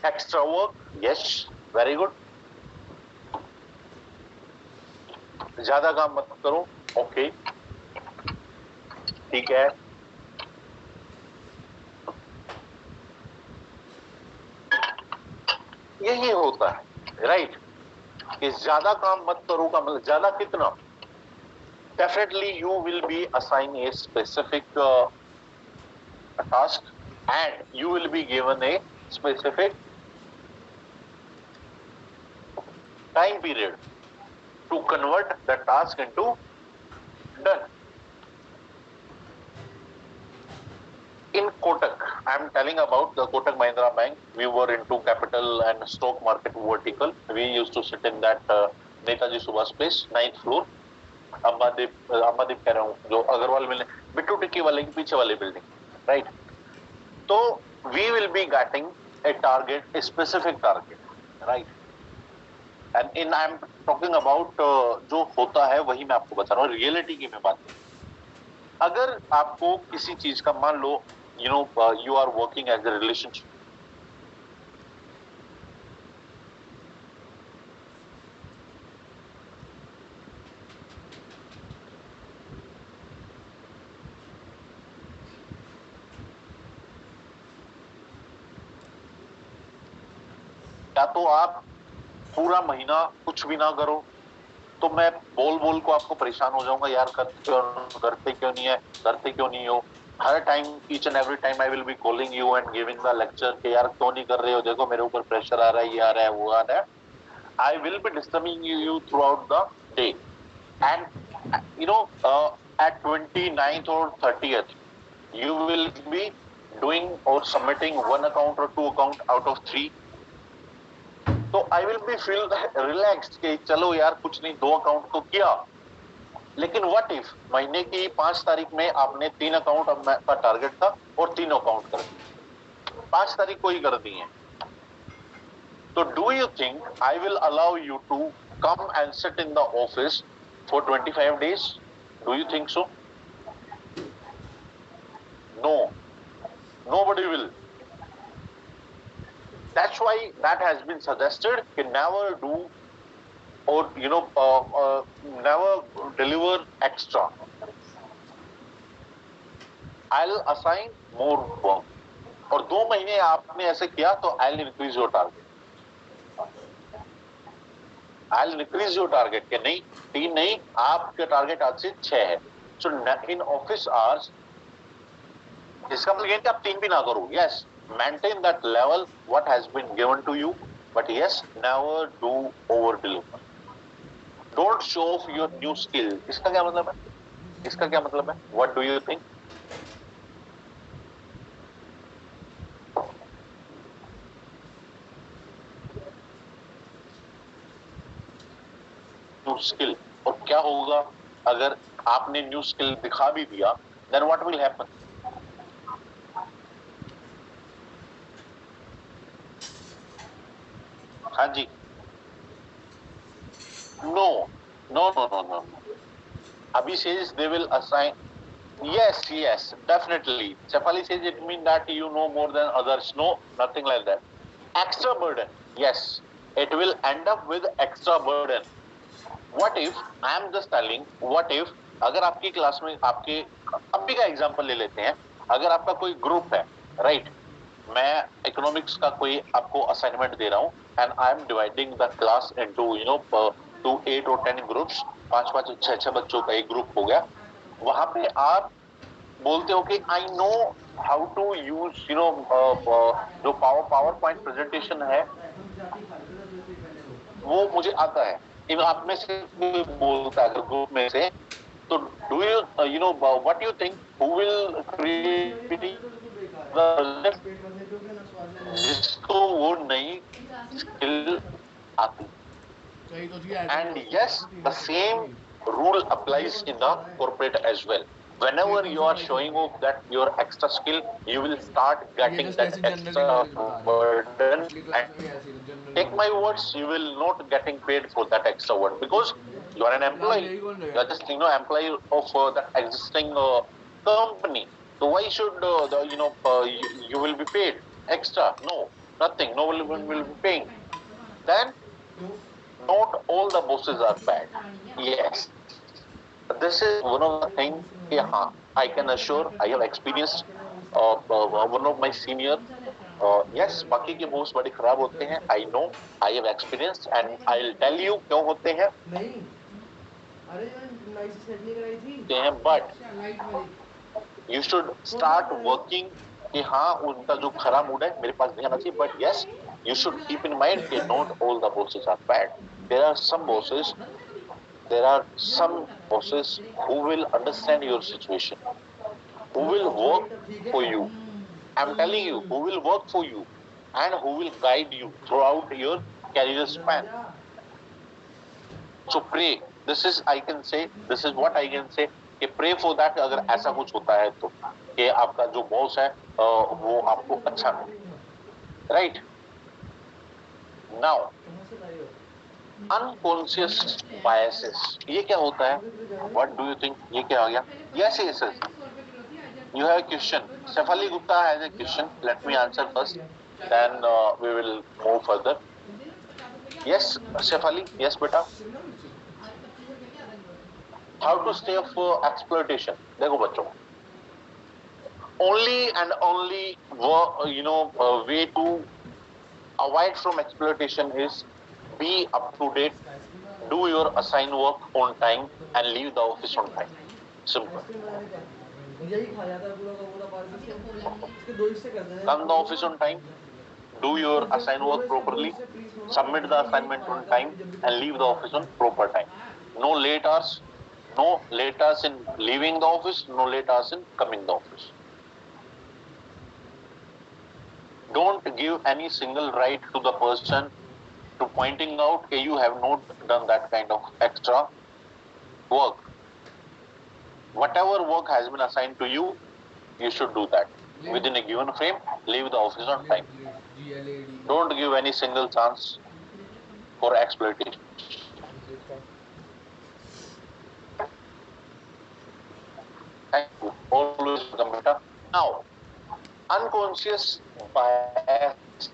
extra work? Yes, very good. ज्यादा काम मत करो. ओके, ठीक है. यही होता है, राइट? कि ज्यादा काम मत करो का मतलब ज्यादा कितना? Definitely you will be assigned a specific a task, and you will be given a specific time period to convert the task into done. In Kotak, I am telling about the Kotak Mahindra Bank. We were into capital and stock market vertical. We used to sit in that Netaji Subhash Place, 9th floor. अम्बादीप कह रहा हूँ, जो अग्रवाल मिलने बिट्टू टिक्की वाले के पीछे वाली building, right? तो we will be getting a target, a specific target, right? And in I am talking about जो होता है वही मैं आपको बता रहा हूँ, रियलिटी की मैं बात कर रहा हूँ. अगर आपको किसी चीज का, मान लो you are working as a relationship. या तो आप पूरा महीना कुछ भी ना करो, तो मैं बोल बोल को आपको परेशान हो जाऊंगा, यार करते क्यों नहीं हो. हर time, each and every time I will be calling you and giving the lecture कि यार क्यों नहीं कर रहे हो, देखो मेरे ऊपर प्रेशर आ रहा है, ये आ रहा है, वो आ रहा है. आई will B disturbing you throughout the day, and at 29th or 30th you will be doing or submitting one account or two account out of 3. तो आई विल बी फील रिलैक्स्ड कि चलो यार कुछ नहीं, 2 अकाउंट तो किया. लेकिन व्हाट इफ महीने की 5 तारीख में आपने 3 अकाउंट का टारगेट था और 3 अकाउंट कर दिए, 5 तारीख को ही कर दिए. तो do you think I will allow you to come and sit in the office for 25 days? Do you think so? No, nobody will. That's why that has been suggested कि never do or never deliver extra. I'll assign more work. और 2 महीने आपने ऐसे किया तो I'll increase your target. I'll increase your target कि नहीं 3 नहीं, आपके टारगेट आज से 6 है. So in office hours, इसका मतलब ये कि आप 3 भी ना करो. Yes, maintain that level what has been given to you, but yes, never do over deliver. Don't show off your new skill. इसका क्या मतलब है? What do you think? New skill. और क्या होगा अगर आपने न्यू स्किल दिखा भी दिया? Then what will happen? हाँ जी. No, no, no, no, no. Abhi says they will assign. Yes, yes, definitely. Shefali says it means that you know more than others. No, nothing like that. Extra burden. Yes, it will end up with extra burden. What if I am just telling? What if अगर आपकी class में आपके अभी का example ले लेते हैं. अगर आपका कोई ग्रुप है, राइट? मैं इकोनॉमिक्स का कोई आपको असाइनमेंट दे रहा हूँ and I am dividing the class into two 8 और 10 ग्रुप्स. 5 6 बच्चों का एक ग्रुप हो गया. वहां पे आप बोलते हो कि I know how to use जो पावर पॉइंट प्रेजेंटेशन है वो मुझे आता है. इन आप में से कोई बोलता है ग्रुप में से, तो do you what you think who will create जिसको वो नई स्किल आती. सही तो जी. And yes, the same rule applies in the corporate as well. Whenever you are showing off that your extra skill, you will start getting that extra burden. And take my words, you will not getting paid for that extra work because you are an employee. You are just employee of that existing company. So why should you will be paid extra? No, nothing. No one will be paying. Then not all the bosses are bad. Yes, this is one of the things. Yeah, I can assure I have experienced one of my senior. Yes, बाकी के boss बड़े खराब होते हैं. I know, I have experienced and I'll tell you क्यों होते हैं. But you should start working कि हाँ उनका जो खराब मूड है मेरे पास नहीं आना चाहिए. But yes, you should keep in mind that not all the bosses are bad. There are some bosses who will understand your situation, who will work for you. I'm telling you, who will work for you and who will guide you throughout your career span. So pray. This is what I can say कि pray for that. अगर ऐसा कुछ होता है तो कि आपका जो बॉस है वो आपको अच्छा मिले. Right? Now, unconscious biases. ये क्या होता है? What do you think? ये क्या हो गया? Yes, yes, yes. You have a question. Shefali Gupta has a question. Let me answer first. Then we will move further. Yes, Shefali. Yes, beta. How to stay off exploitation? देखो बच्चों. Only and only way to avoid from exploitation is be up to date, do your assigned work on time and leave the office on time. Simple. Come the office on time, do your assigned work properly, submit the assignment on time and leave the office on proper time. No late hours in leaving the office, no late hours in coming the office. Don't give any single right to the person to pointing out that you have not done that kind of extra work. Whatever work has been assigned to you, you should do that. Within a given frame, leave the office on time. Don't give any single chance for exploitation. Thank you. Always welcome, beta. Now, unconscious bias.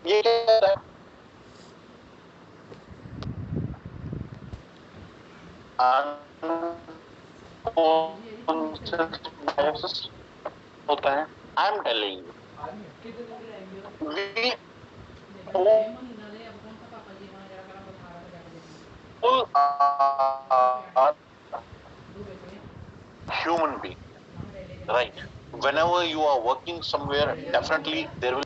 ये क्या है? Unconscious biases होता है. I am telling you, we all are human being, right? Whenever you are working somewhere, definitely there will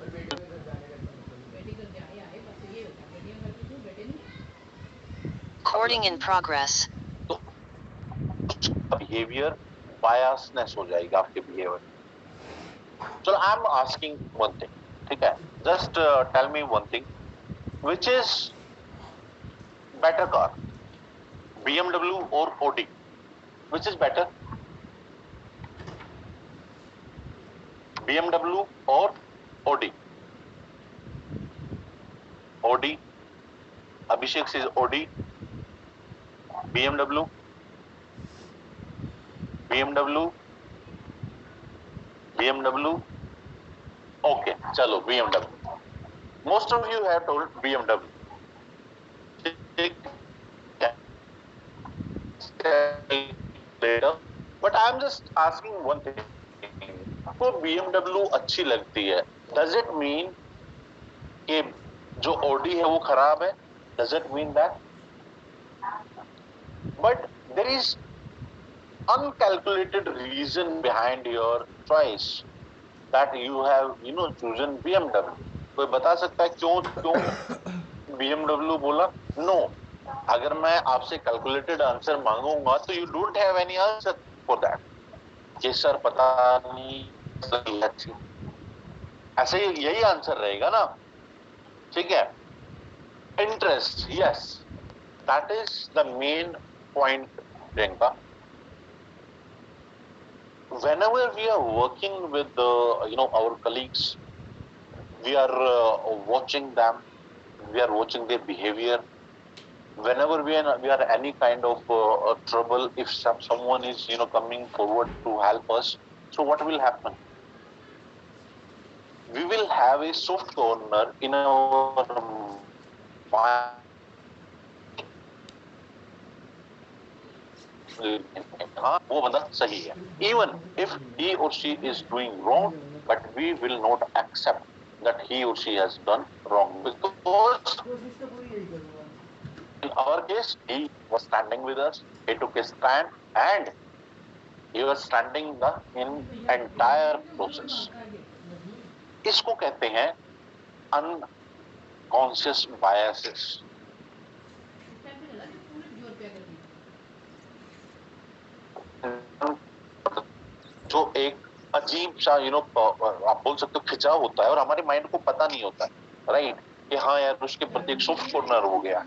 Recording in progress. behavior biasness हो जाएगा आपके behavior. So I am asking one thing, ठीक है? Just tell me one thing, which is better car, BMW or Audi? Which is better? BMW or Audi? Audi. Abhishek says Audi. BMW. BMW. BMW. Okay, chalo BMW. Most of you have told BMW. Later, but I'm just asking one thing. आपको BMW अच्छी लगती है, does it mean कि जो Audi है वो खराब है? Does it mean that? But there is uncalculated reason behind your choice that you have, chosen BMW. कोई बता सकता है क्यों BMW बोला? No. अगर मैं आपसे कैलकुलेटेड आंसर मांगूंगा तो you don't have any answer for that. ये सर पता नहीं अच्छी, ऐसे यही आंसर रहेगा ना. ठीक है. Interest, yes, that is the main point Priyanka. Whenever we are working with our colleagues, we are watching them, we are watching their behavior. Whenever we are any kind of trouble, if someone is coming forward to help us, so what will happen? We will have a soft corner in our mind. हाँ, वो बंदा सही है. Even if he or she is doing wrong, but we will not accept that he or she has done wrong, because in our case he was standing with us, he took a stand, and he was standing in entire process. इसको कहते हैं unconscious biases. जो एक अजीब सा आप बोल सकते हो खिंचाव होता है और हमारे माइंड को पता नहीं होता है, राइट, कि हाँ यार उसके प्रति एक सॉफ्ट कॉर्नर हो गया.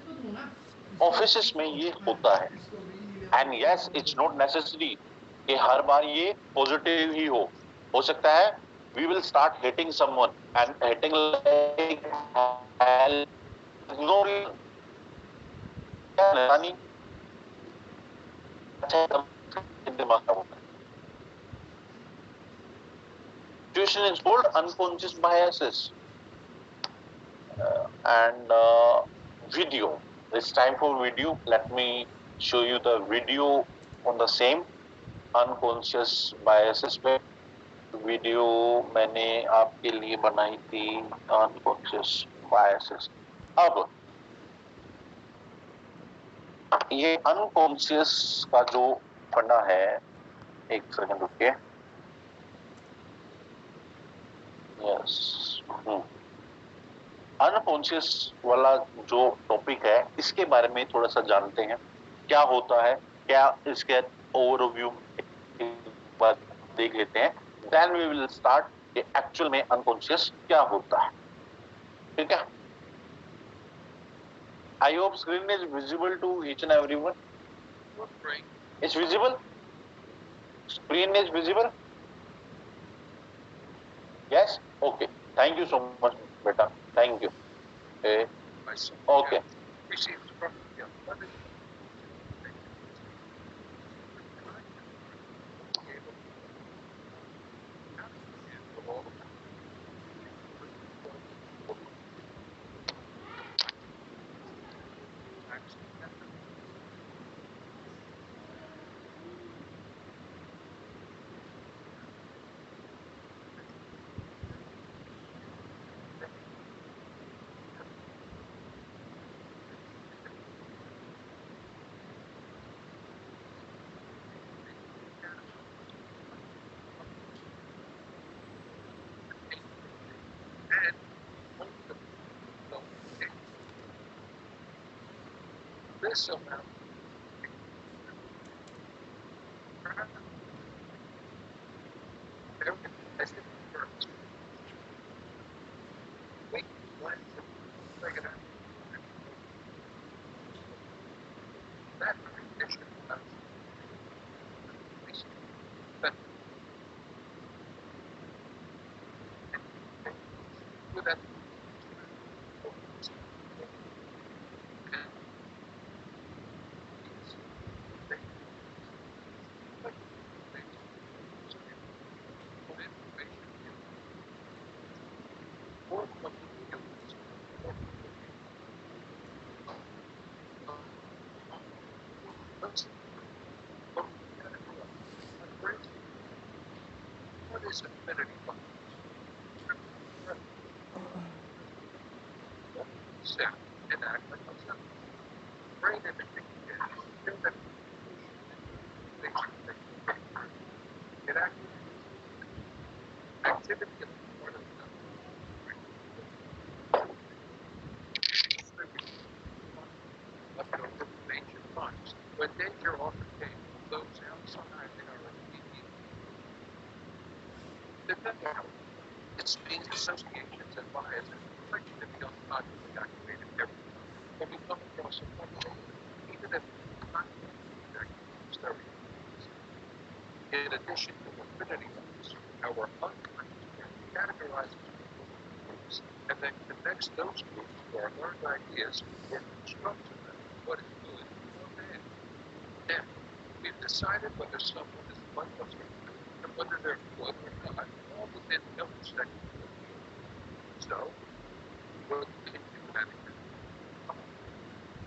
ऑफिसेस में ये होता है. And yes, it's not necessary कि हर बार ये पॉजिटिव ही हो सकता है we will start hating someone and hating like hell, no reason. Situation is called unconscious biases. And video. It's time for video. Let me show you the video on the same unconscious biases पे. Video मैंने आपके लिए बनाई थी unconscious biases. अब ये unconscious का जो फंडा है, एक सेकंड रुकिए. यस, अनकॉन्शियस वाला जो टॉपिक है इसके बारे में थोड़ा सा जानते हैं. क्या होता है, क्या इसके ओवरव्यू देख लेते हैं. Then we will start कि एक्चुअल में अनकॉन्शियस क्या होता है. ठीक है. I hope screen is visible to each and everyone. It's visible. Screen is visible. Yes. Okay. Thank you so much, beta. Thank you. Okay. This amount. this affinity bias. Step and act like ourselves. Brain imaging is still that it activity of part of the ancient times, when danger often came from those outside our immediate. Its means associations and biases reflect to be unconsciously activated every time when we come across a problem, even if it's not stereotypes. In addition to affinity bias, our unconscious brain categorizes groups and then connects those groups to our learned ideas or constructs of them what is good or bad. Now, we've decided whether someone is like us or not, and whether they're good or not, all within milliseconds. So, what can you manage?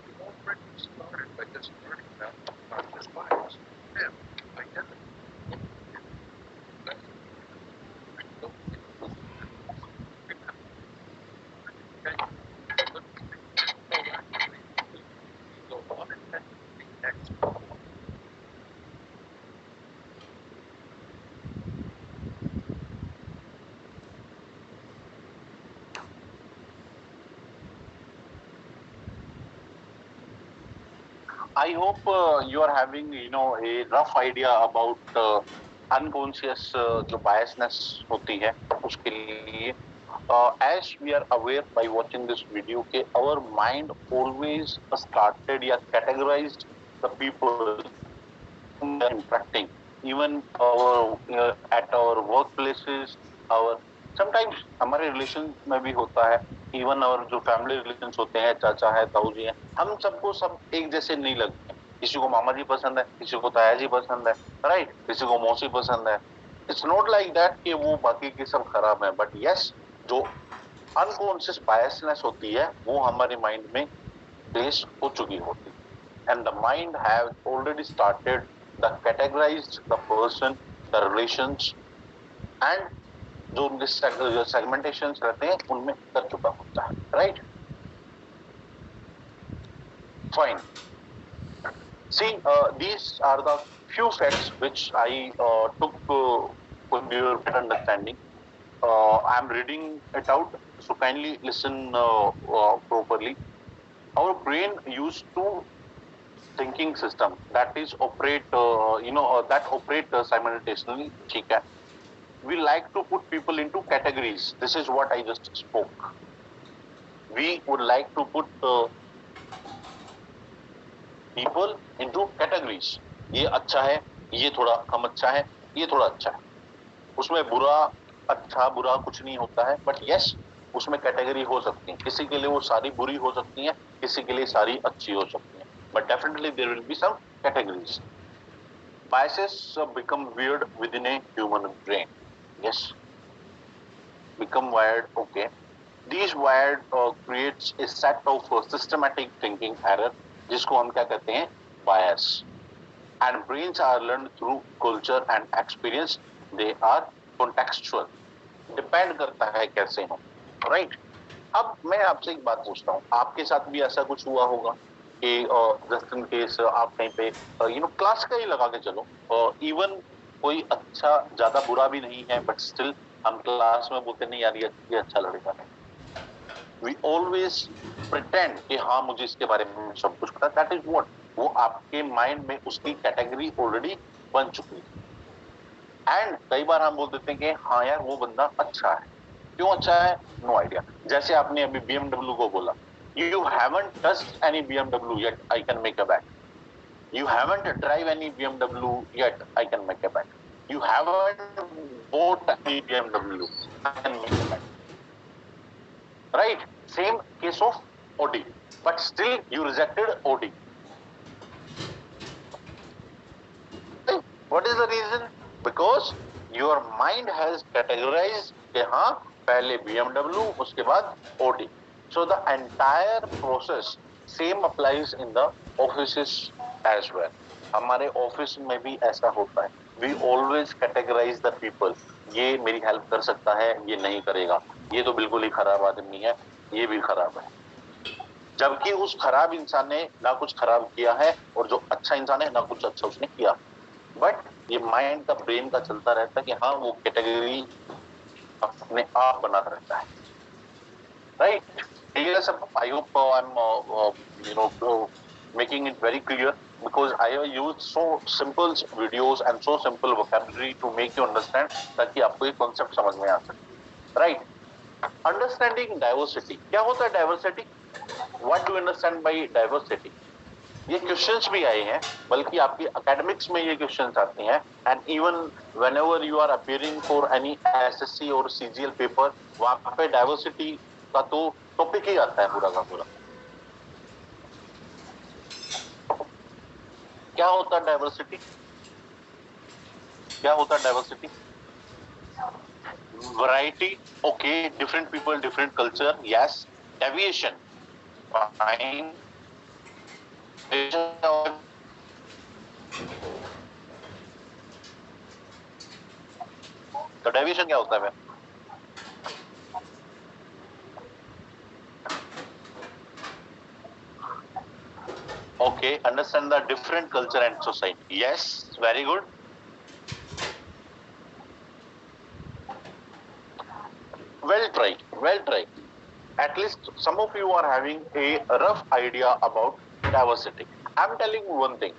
We've already started by just learning about unconscious bias. Now, identify. I hope you are having, a rough idea about unconscious जो biasness होती है उसके लिए. As we are aware by watching this video, कि our mind always started या categorized the people whom we are interacting, even our at our workplaces, our sometimes हमारे relation में भी होता है, इवन और जो फैमिली रिलेशंस होते हैं, चाचा है, ताऊ जी हैं, हम सबको सब एक जैसे नहीं लगते. किसी को मामा जी पसंद है, किसी को ताया जी पसंद है, राइट, किसी को मौसी पसंद है. इट्स नॉट लाइक दैट कि वो बाकी के सब खराब है, बट यस, जो अनकॉन्शियस बायसनेस होती है वो हमारे माइंड में बेस हो चुकी होती है. And the mind has already started the categorized the person, the relations, and जो उनके segmentations रहते हैं उनमें कर चुका होता है, right? Fine. See, these are the few facts which I took for your better understanding. I am reading it out, so kindly listen properly. Our brain used to thinking system that is operate that operate simultaneously. ठीक है. We like to put people into categories. This is what I just spoke. We would like to put people into categories. ये अच्छा है, ये थोड़ा कम अच्छा है, ये थोड़ा अच्छा है. उसमें बुरा अच्छा बुरा कुछ नहीं होता है, बट यस उसमें कैटेगरी हो सकती है. किसी के लिए वो सारी बुरी हो सकती है, किसी के लिए सारी अच्छी हो सकती है, but definitely there will be some categories. Biases become weird within a human brain. Yes, become wired. Okay, these wired creates a set of systematic thinking error, जिसको हम क्या कहते हैं, bias. And brains are learned through culture and experience. They are contextual. Depend करता है कैसे हो, right? अब मैं आपसे एक बात पूछता हूँ, आपके साथ भी ऐसा कुछ हुआ होगा कि जस्ट इन केस आप कहीं पे क्लास का ही लगा के चलो, इवन कोई अच्छा ज्यादा बुरा भी नहीं है, बट स्टिल हम क्लास में बोलते नहीं यार ये अच्छा लड़का है. वी ऑलवेज प्रिटेंड कि हाँ मुझे इसके बारे में सब कुछ पता. दैट इज व्हाट, वो आपके माइंड में उसकी कैटेगरी ऑलरेडी बन चुकी है. एंड कई बार हम बोल देते हैं कि हाँ यार वो बंदा अच्छा है. क्यों अच्छा है? No idea. जैसे आपने अभी BMW को बोला, you haven't touched any BMW yet, I can make a bet. You haven't drive any BMW yet, I can make a bet. You haven't bought any BMW, I can make a bet. Right? Same case of Audi, but still you rejected Audi. What is the reason? Because your mind has categorized कि हाँ पहले BMW उसके बाद Audi. So the entire process same applies in the offices as well. हमारे office में भी ऐसा होता है. We always categorize the people. ये मेरी हेल्प कर सकता है, ये नहीं करेगा, ये तो बिल्कुल ही खराब आदमी है, ये भी खराब है. जबकि उस खराब इंसान ने ना कुछ खराब किया है और जो अच्छा इंसान है ना कुछ अच्छा उसने किया. बट ये माइंड का, ब्रेन का चलता रहता है कि हाँ वो कैटेगरी अपने आप बना रहता है. Right? Yes, I hope I'm making it very clear, because I have used so simple videos and so simple vocabulary to make you understand, ताकि आपको ये concept समझ में आ सके. Right? Understanding diversity. क्या होता है diversity? What do you understand by diversity? ये क्वेश्चंस भी आए हैं, बल्कि आपकी एकेडमिक्स में ये क्वेश्चंस आते हैं. And even whenever you are appearing for any SSC और सीजीएल पेपर, वहां पे डाइवर्सिटी का तो टॉपिक ही आता है पूरा का पूरा. क्या होता है डाइवर्सिटी? क्या होता है diversity? Variety. Okay, different people, different culture. Yes. Deviation. Fine. तो डेविएशन क्या होता है? Okay, understand the different culture and society. Yes, very good. Well tried, well tried. At least some of you are having a rough idea about diversity. I'm telling you one thing.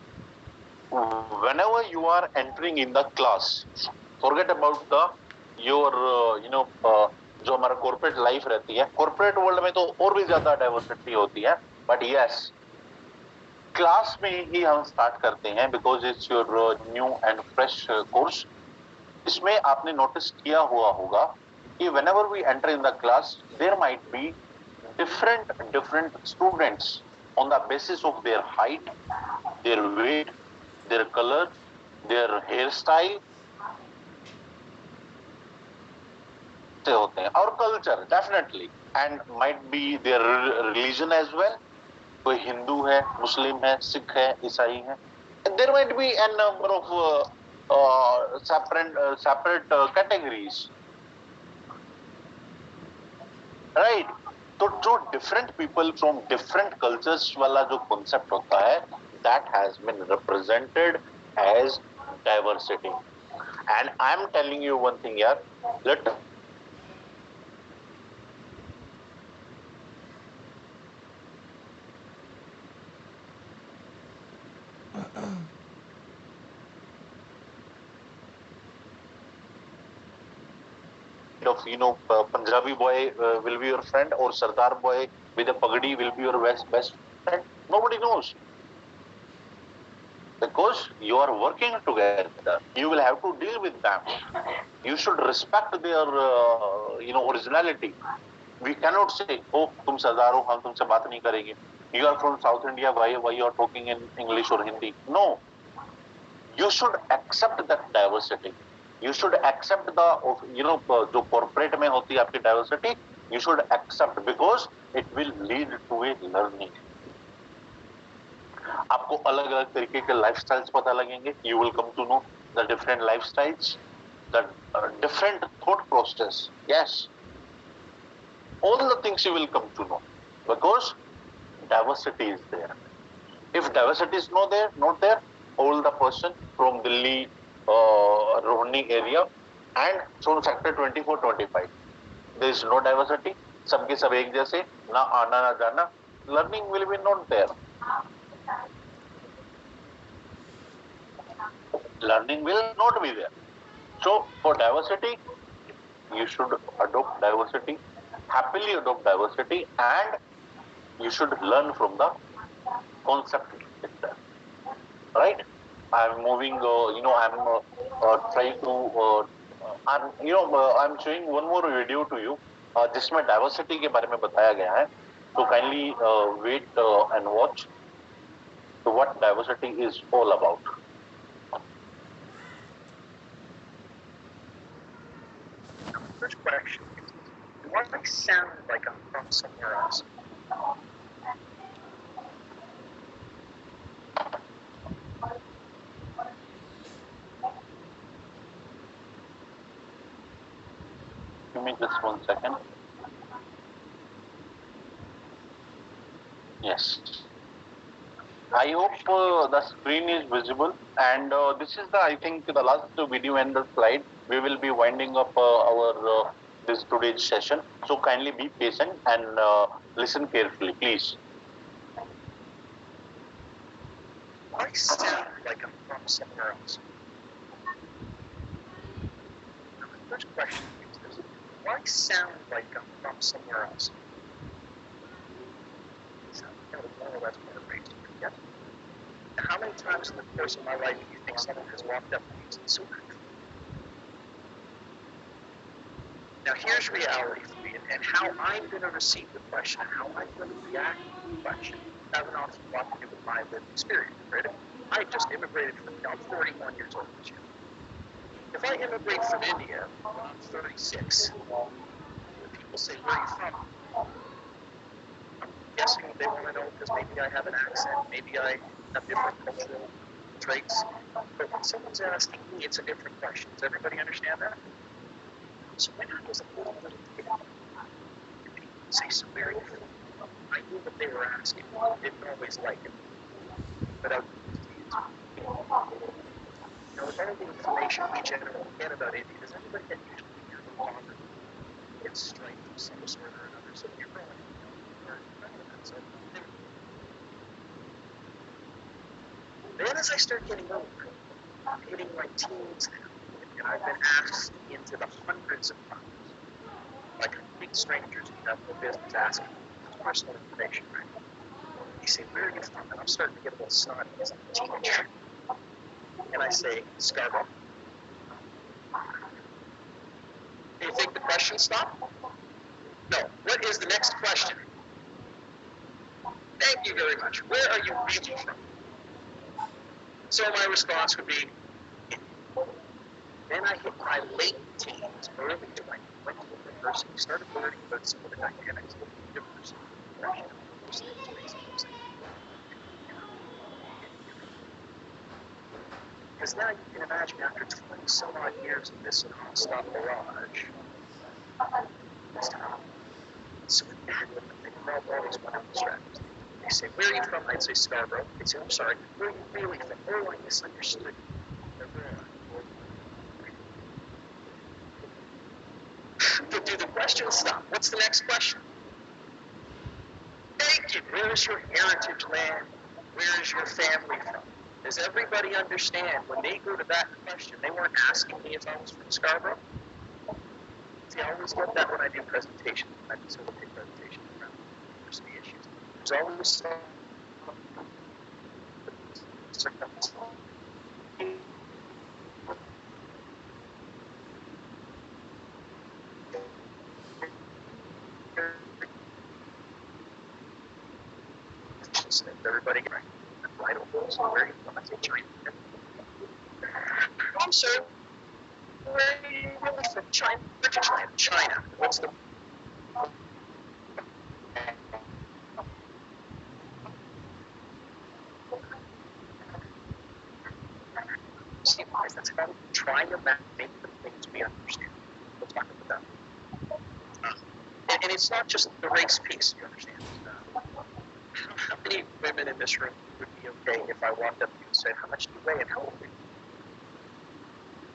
Whenever you are entering in the class, forget about the जो हमारा corporate life रहती है. Corporate world में तो और भी ज्यादा diversity होती है. But yes, क्लास में ही हम स्टार्ट करते हैं, because it's your new and fresh course. इसमें आपने नोटिस किया हुआ होगा कि whenever we enter in the class, there might be different students on the basis of their height, their weight, their color, their hairstyle से होते हैं, और culture definitely, and might be there religion as well. कोई हिंदू है, मुस्लिम है, सिख है, ईसाई है. There might be an number of separate categories. Right? तो जो different people from different cultures वाला जो कॉन्सेप्ट होता है, that has been represented as diversity. And I am telling you one thing यार, let of Punjabi boy will be your friend, or Sardar boy with a pagadi will be your best friend. Nobody knows, because you are working together. You will have to deal with them. You should respect their originality. We cannot say, oh तुम सरदार हो, हम तुमसे बात नहीं करेंगे. You are from South India, why you are talking in English or Hindi? No, you should accept that diversity. You should accept the जो corporate में होती है आपकी diversity, you should accept, because it will lead to a learning. आपको अलग अलग तरीके के lifestyles पता लगेंगे. You will come to know the different lifestyles, the different thought process. Yes, all the things you will come to know, because diversity is there. If diversity is not there, all the person from Delhi, Rohini area and from sector 24-25, there is no diversity. सबके सब एक जैसे, ना आना ना जाना. Learning will be not there. Learning will not be there. So for diversity, you should adopt diversity, happily adopt diversity, and you should learn from the concept itself. Right? I'm moving, I'm trying to, I'm showing one more video to you, जिसमें diversity के बारे में बताया गया है. So kindly wait and watch what diversity is all about. First question: do I sound like I'm from somewhere else? me just 1 second. Yes. I hope the screen is visible, and this is the, I think, the last video and the slide. We will be winding up our this today's session. So kindly be patient and listen carefully, please. I sound like I'm from somewhere else. Now, the first question is this: do I sound like I'm from somewhere else? Sound kind of more or less what I'm raised here, yes? Now, how many times in the course of my life do you think someone has walked up to me and said, "So good"? Now, here's reality for me, and how I'm going to receive the question, and how I'm going to react to the question, has an awful lot to do with my lived experience, right? I just immigrated from, I'm 41 years old this year. If I immigrate from India when I'm 36, people say, "Where are you from?" I'm guessing they want to know because maybe I have an accent, maybe I have different cultural traits. But when someone's asking me, it's a different question. Does everybody understand that? So when I was a little kid, and people would say, "So where are you from?" I knew what they were asking. I didn't always like it, but I would now, with all the information we generally get about India, does anybody that usually hear the father gets strife of some sort or another? So you're growing up, so then as I start getting older, I'm hitting my teens now, and I've been asked into the hundreds of times by complete strangers who have no business asking me personal information, right? They say, "Where are you from?" And I'm starting to get a little snotty because I'm a teenager. And I say, "Scarborough." Do you think the question stopped? No. What is the next question? Thank you very much. Where are you really from? So my response would be, then I hit my late teens, early 20s, went to university, started learning about some of the dynamics of diversity, because now you can imagine after 20 some odd years of this non-stop barrage, it's time. So with that, they develop all these wonderful strategies. They say, "Where are you from?" I'd say, "Scarborough." They'd say, "I'm sorry, where are you really from?" "Oh, I misunderstood." But do the questions stop? What's the next question? Thank you. Where is your heritage land? Where is your family from? Does everybody understand when they go to that question, they weren't asking me if I was from Scarborough? See, I always get that when I do presentations, when I facilitate presentations around diversity issues. There's always some everybody get right. I don't know, so where are you from? I say China. I'm sorry. Where are you really from? China. China. What's the see why that's about trying to make the things we understand. We'll talk about that. And it's not just the race piece, you understand. How many women in this room would be okay if I walked up to you and said, "How much do you weigh and how old are you?"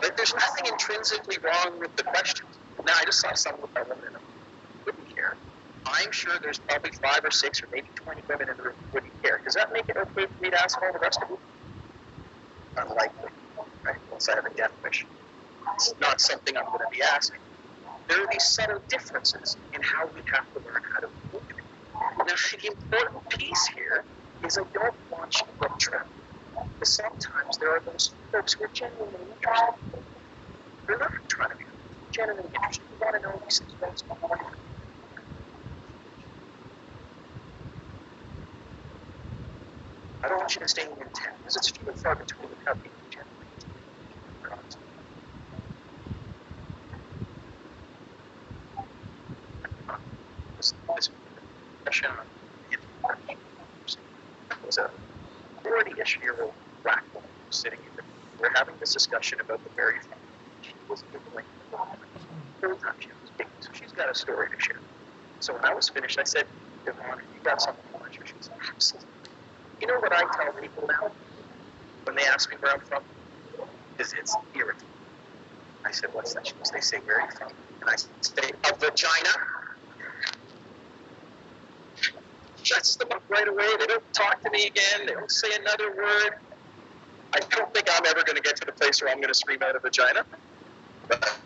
Like, there's nothing intrinsically wrong with the questions. Now, I just saw someone with that woman and wouldn't care. I'm sure there's probably 5 or 6 or maybe 20 women in the room who wouldn't care. Does that make it okay for me to ask all the rest of you? Unlikely, right? Unless I have a death wish. It's not something I'm going to be asking. There are these subtle differences in how we have to learn how to engage. Now, the important piece here is I don't want you to get trapped. Because sometimes there are those folks who are genuinely interested. They're not trying to be genuinely interested. You want to know these things about someone. I don't want you to stay in intent because it's few and far between how people genuinely interested. This discussion on was a 40-ish-year-old black woman sitting in the. We're having this discussion about the very fact. She was giggling the whole time she was baking. So she's got a story to share. So when I was finished, I said, Yvonne, you got something I want to share? She said, absolutely. You know what I tell people now when they ask me where I'm from? Is it's irritating. I said, what's that? She goes, they say, where are you from? And I say, a vagina. Shuts them up right away. They don't talk to me again. They don't say another word. I don't think I'm ever going to get to the place where I'm going to scream out a vagina. But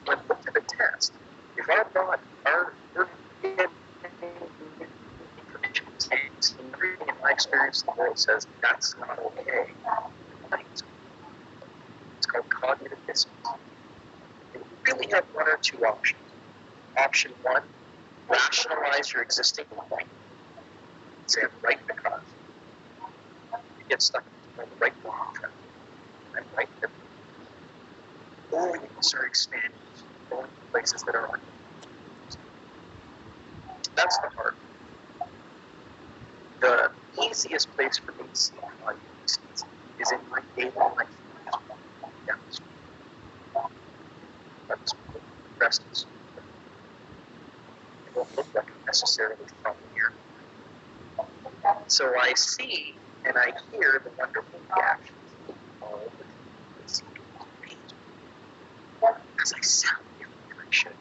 when put to the test, if our body, our information takes, and everything in my experience in the world says that's not okay, it's called cognitive dissonance. You really have one or two options. Option one, rationalize your existing point. Say I'm right because you get stuck on the right track. I'm right there. Or you can start expanding, going to places that are on. That's the hard part. The easiest place for me to see how you is in my daily life. Down the street. That's the rest is. It won't look like I'm necessarily from here. So I see and I hear the wonderful reactions of all the because I sound different than I should.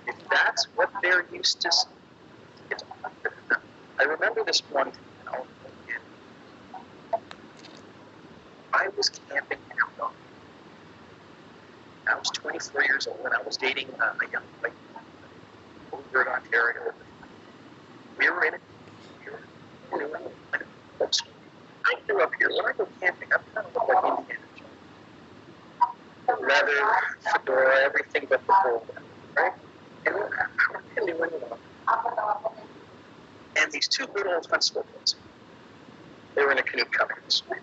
If that's what they're used to, it's I remember this one time I was camping in Alberta. I was 24 years old and I was dating a young lady over in Ontario. We were in it. I grew up here. When I go camping, I'm kind of like Indiana Jones. Leather, fedora, everything but the cold, right? And I'm really winning on. And these two good old Huntsville boys, they were in a canoe coming this way.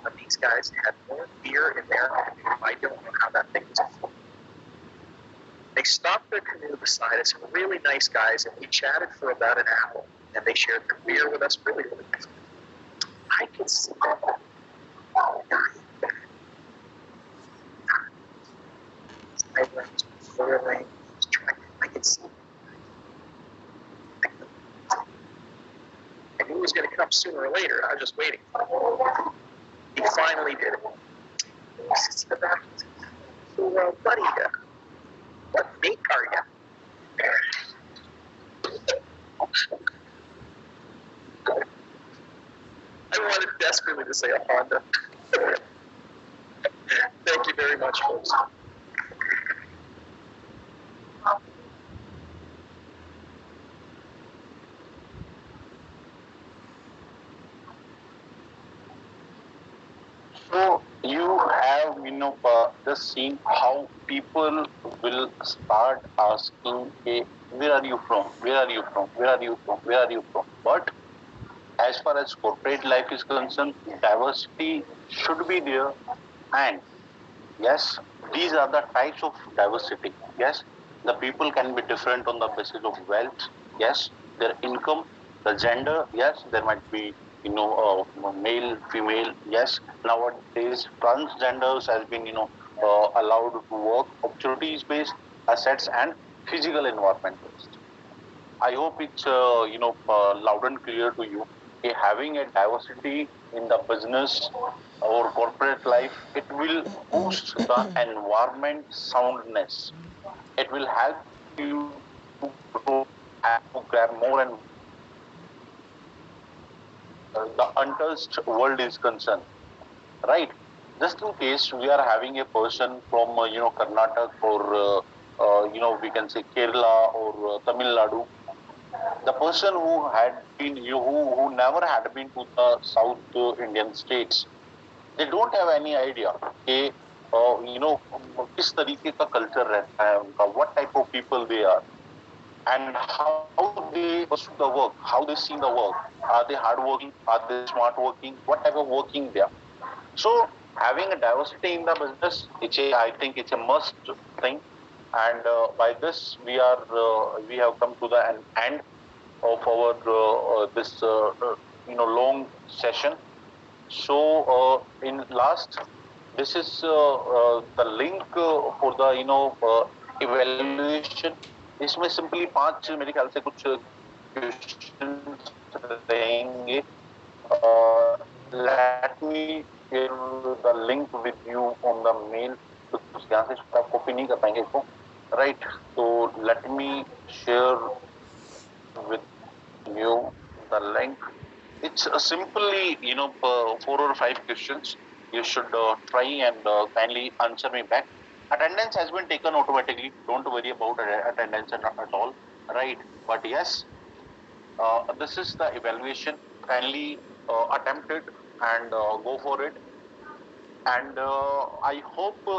But these guys had more beer in their canoe. I don't know how that thing was afloat. They stopped their canoe beside us, really nice guys, and we chatted for about an hour. And they shared their beer with us, really, really nice. I could see that. I could see it. I knew it was going to come sooner or later. I was just waiting. He finally did it. He sits in the back. So, buddy, what make are you? I wanted desperately to say a Honda. Thank you very much, folks. So you have, just seen how people will start asking, hey, where are you from? Where are you from? Where are you from? Where are you from? But as far as corporate life is concerned, diversity should be there. And yes, these are the types of diversity. Yes, the people can be different on the basis of wealth. Yes, their income, the gender. Yes, there might be male, female. Yes, nowadays transgenders has been allowed to work, opportunities based, assets and physical environment based. I hope it's loud and clear to you. Having a diversity in the business or corporate life, it will boost the environment soundness. It will help you to grow and to grab more and the untouched world is concerned, right? Just in case we are having a person from Karnataka or we can say Kerala or Tamil Nadu, the person who had been who never had been to the South Indian states, they don't have any idea कि किस तरीके का culture रहता है उनका, what type of people they are, and how they pursue the work, how they see the work. Are they hardworking? Are they smart working? What type of working they are? So having a diversity in the business, I think it's a must thing. And by this, we have come to the end of our this long session. So in last, this is the link for the evaluation. इसमें simply 5 मेरे ख्याल से कुछ questions रहेंगे. Let me share the link with you on the mail. तो यहाँ से आप कॉपी नहीं कर पाएंगे इसको, right? So let me share with you the link. It's simply 4 or 5 questions. You should try and kindly answer me back. Attendance has been taken automatically. Don't worry about attendance at all, right? But yes, this is the evaluation. Kindly attempt it and go for it. And I hope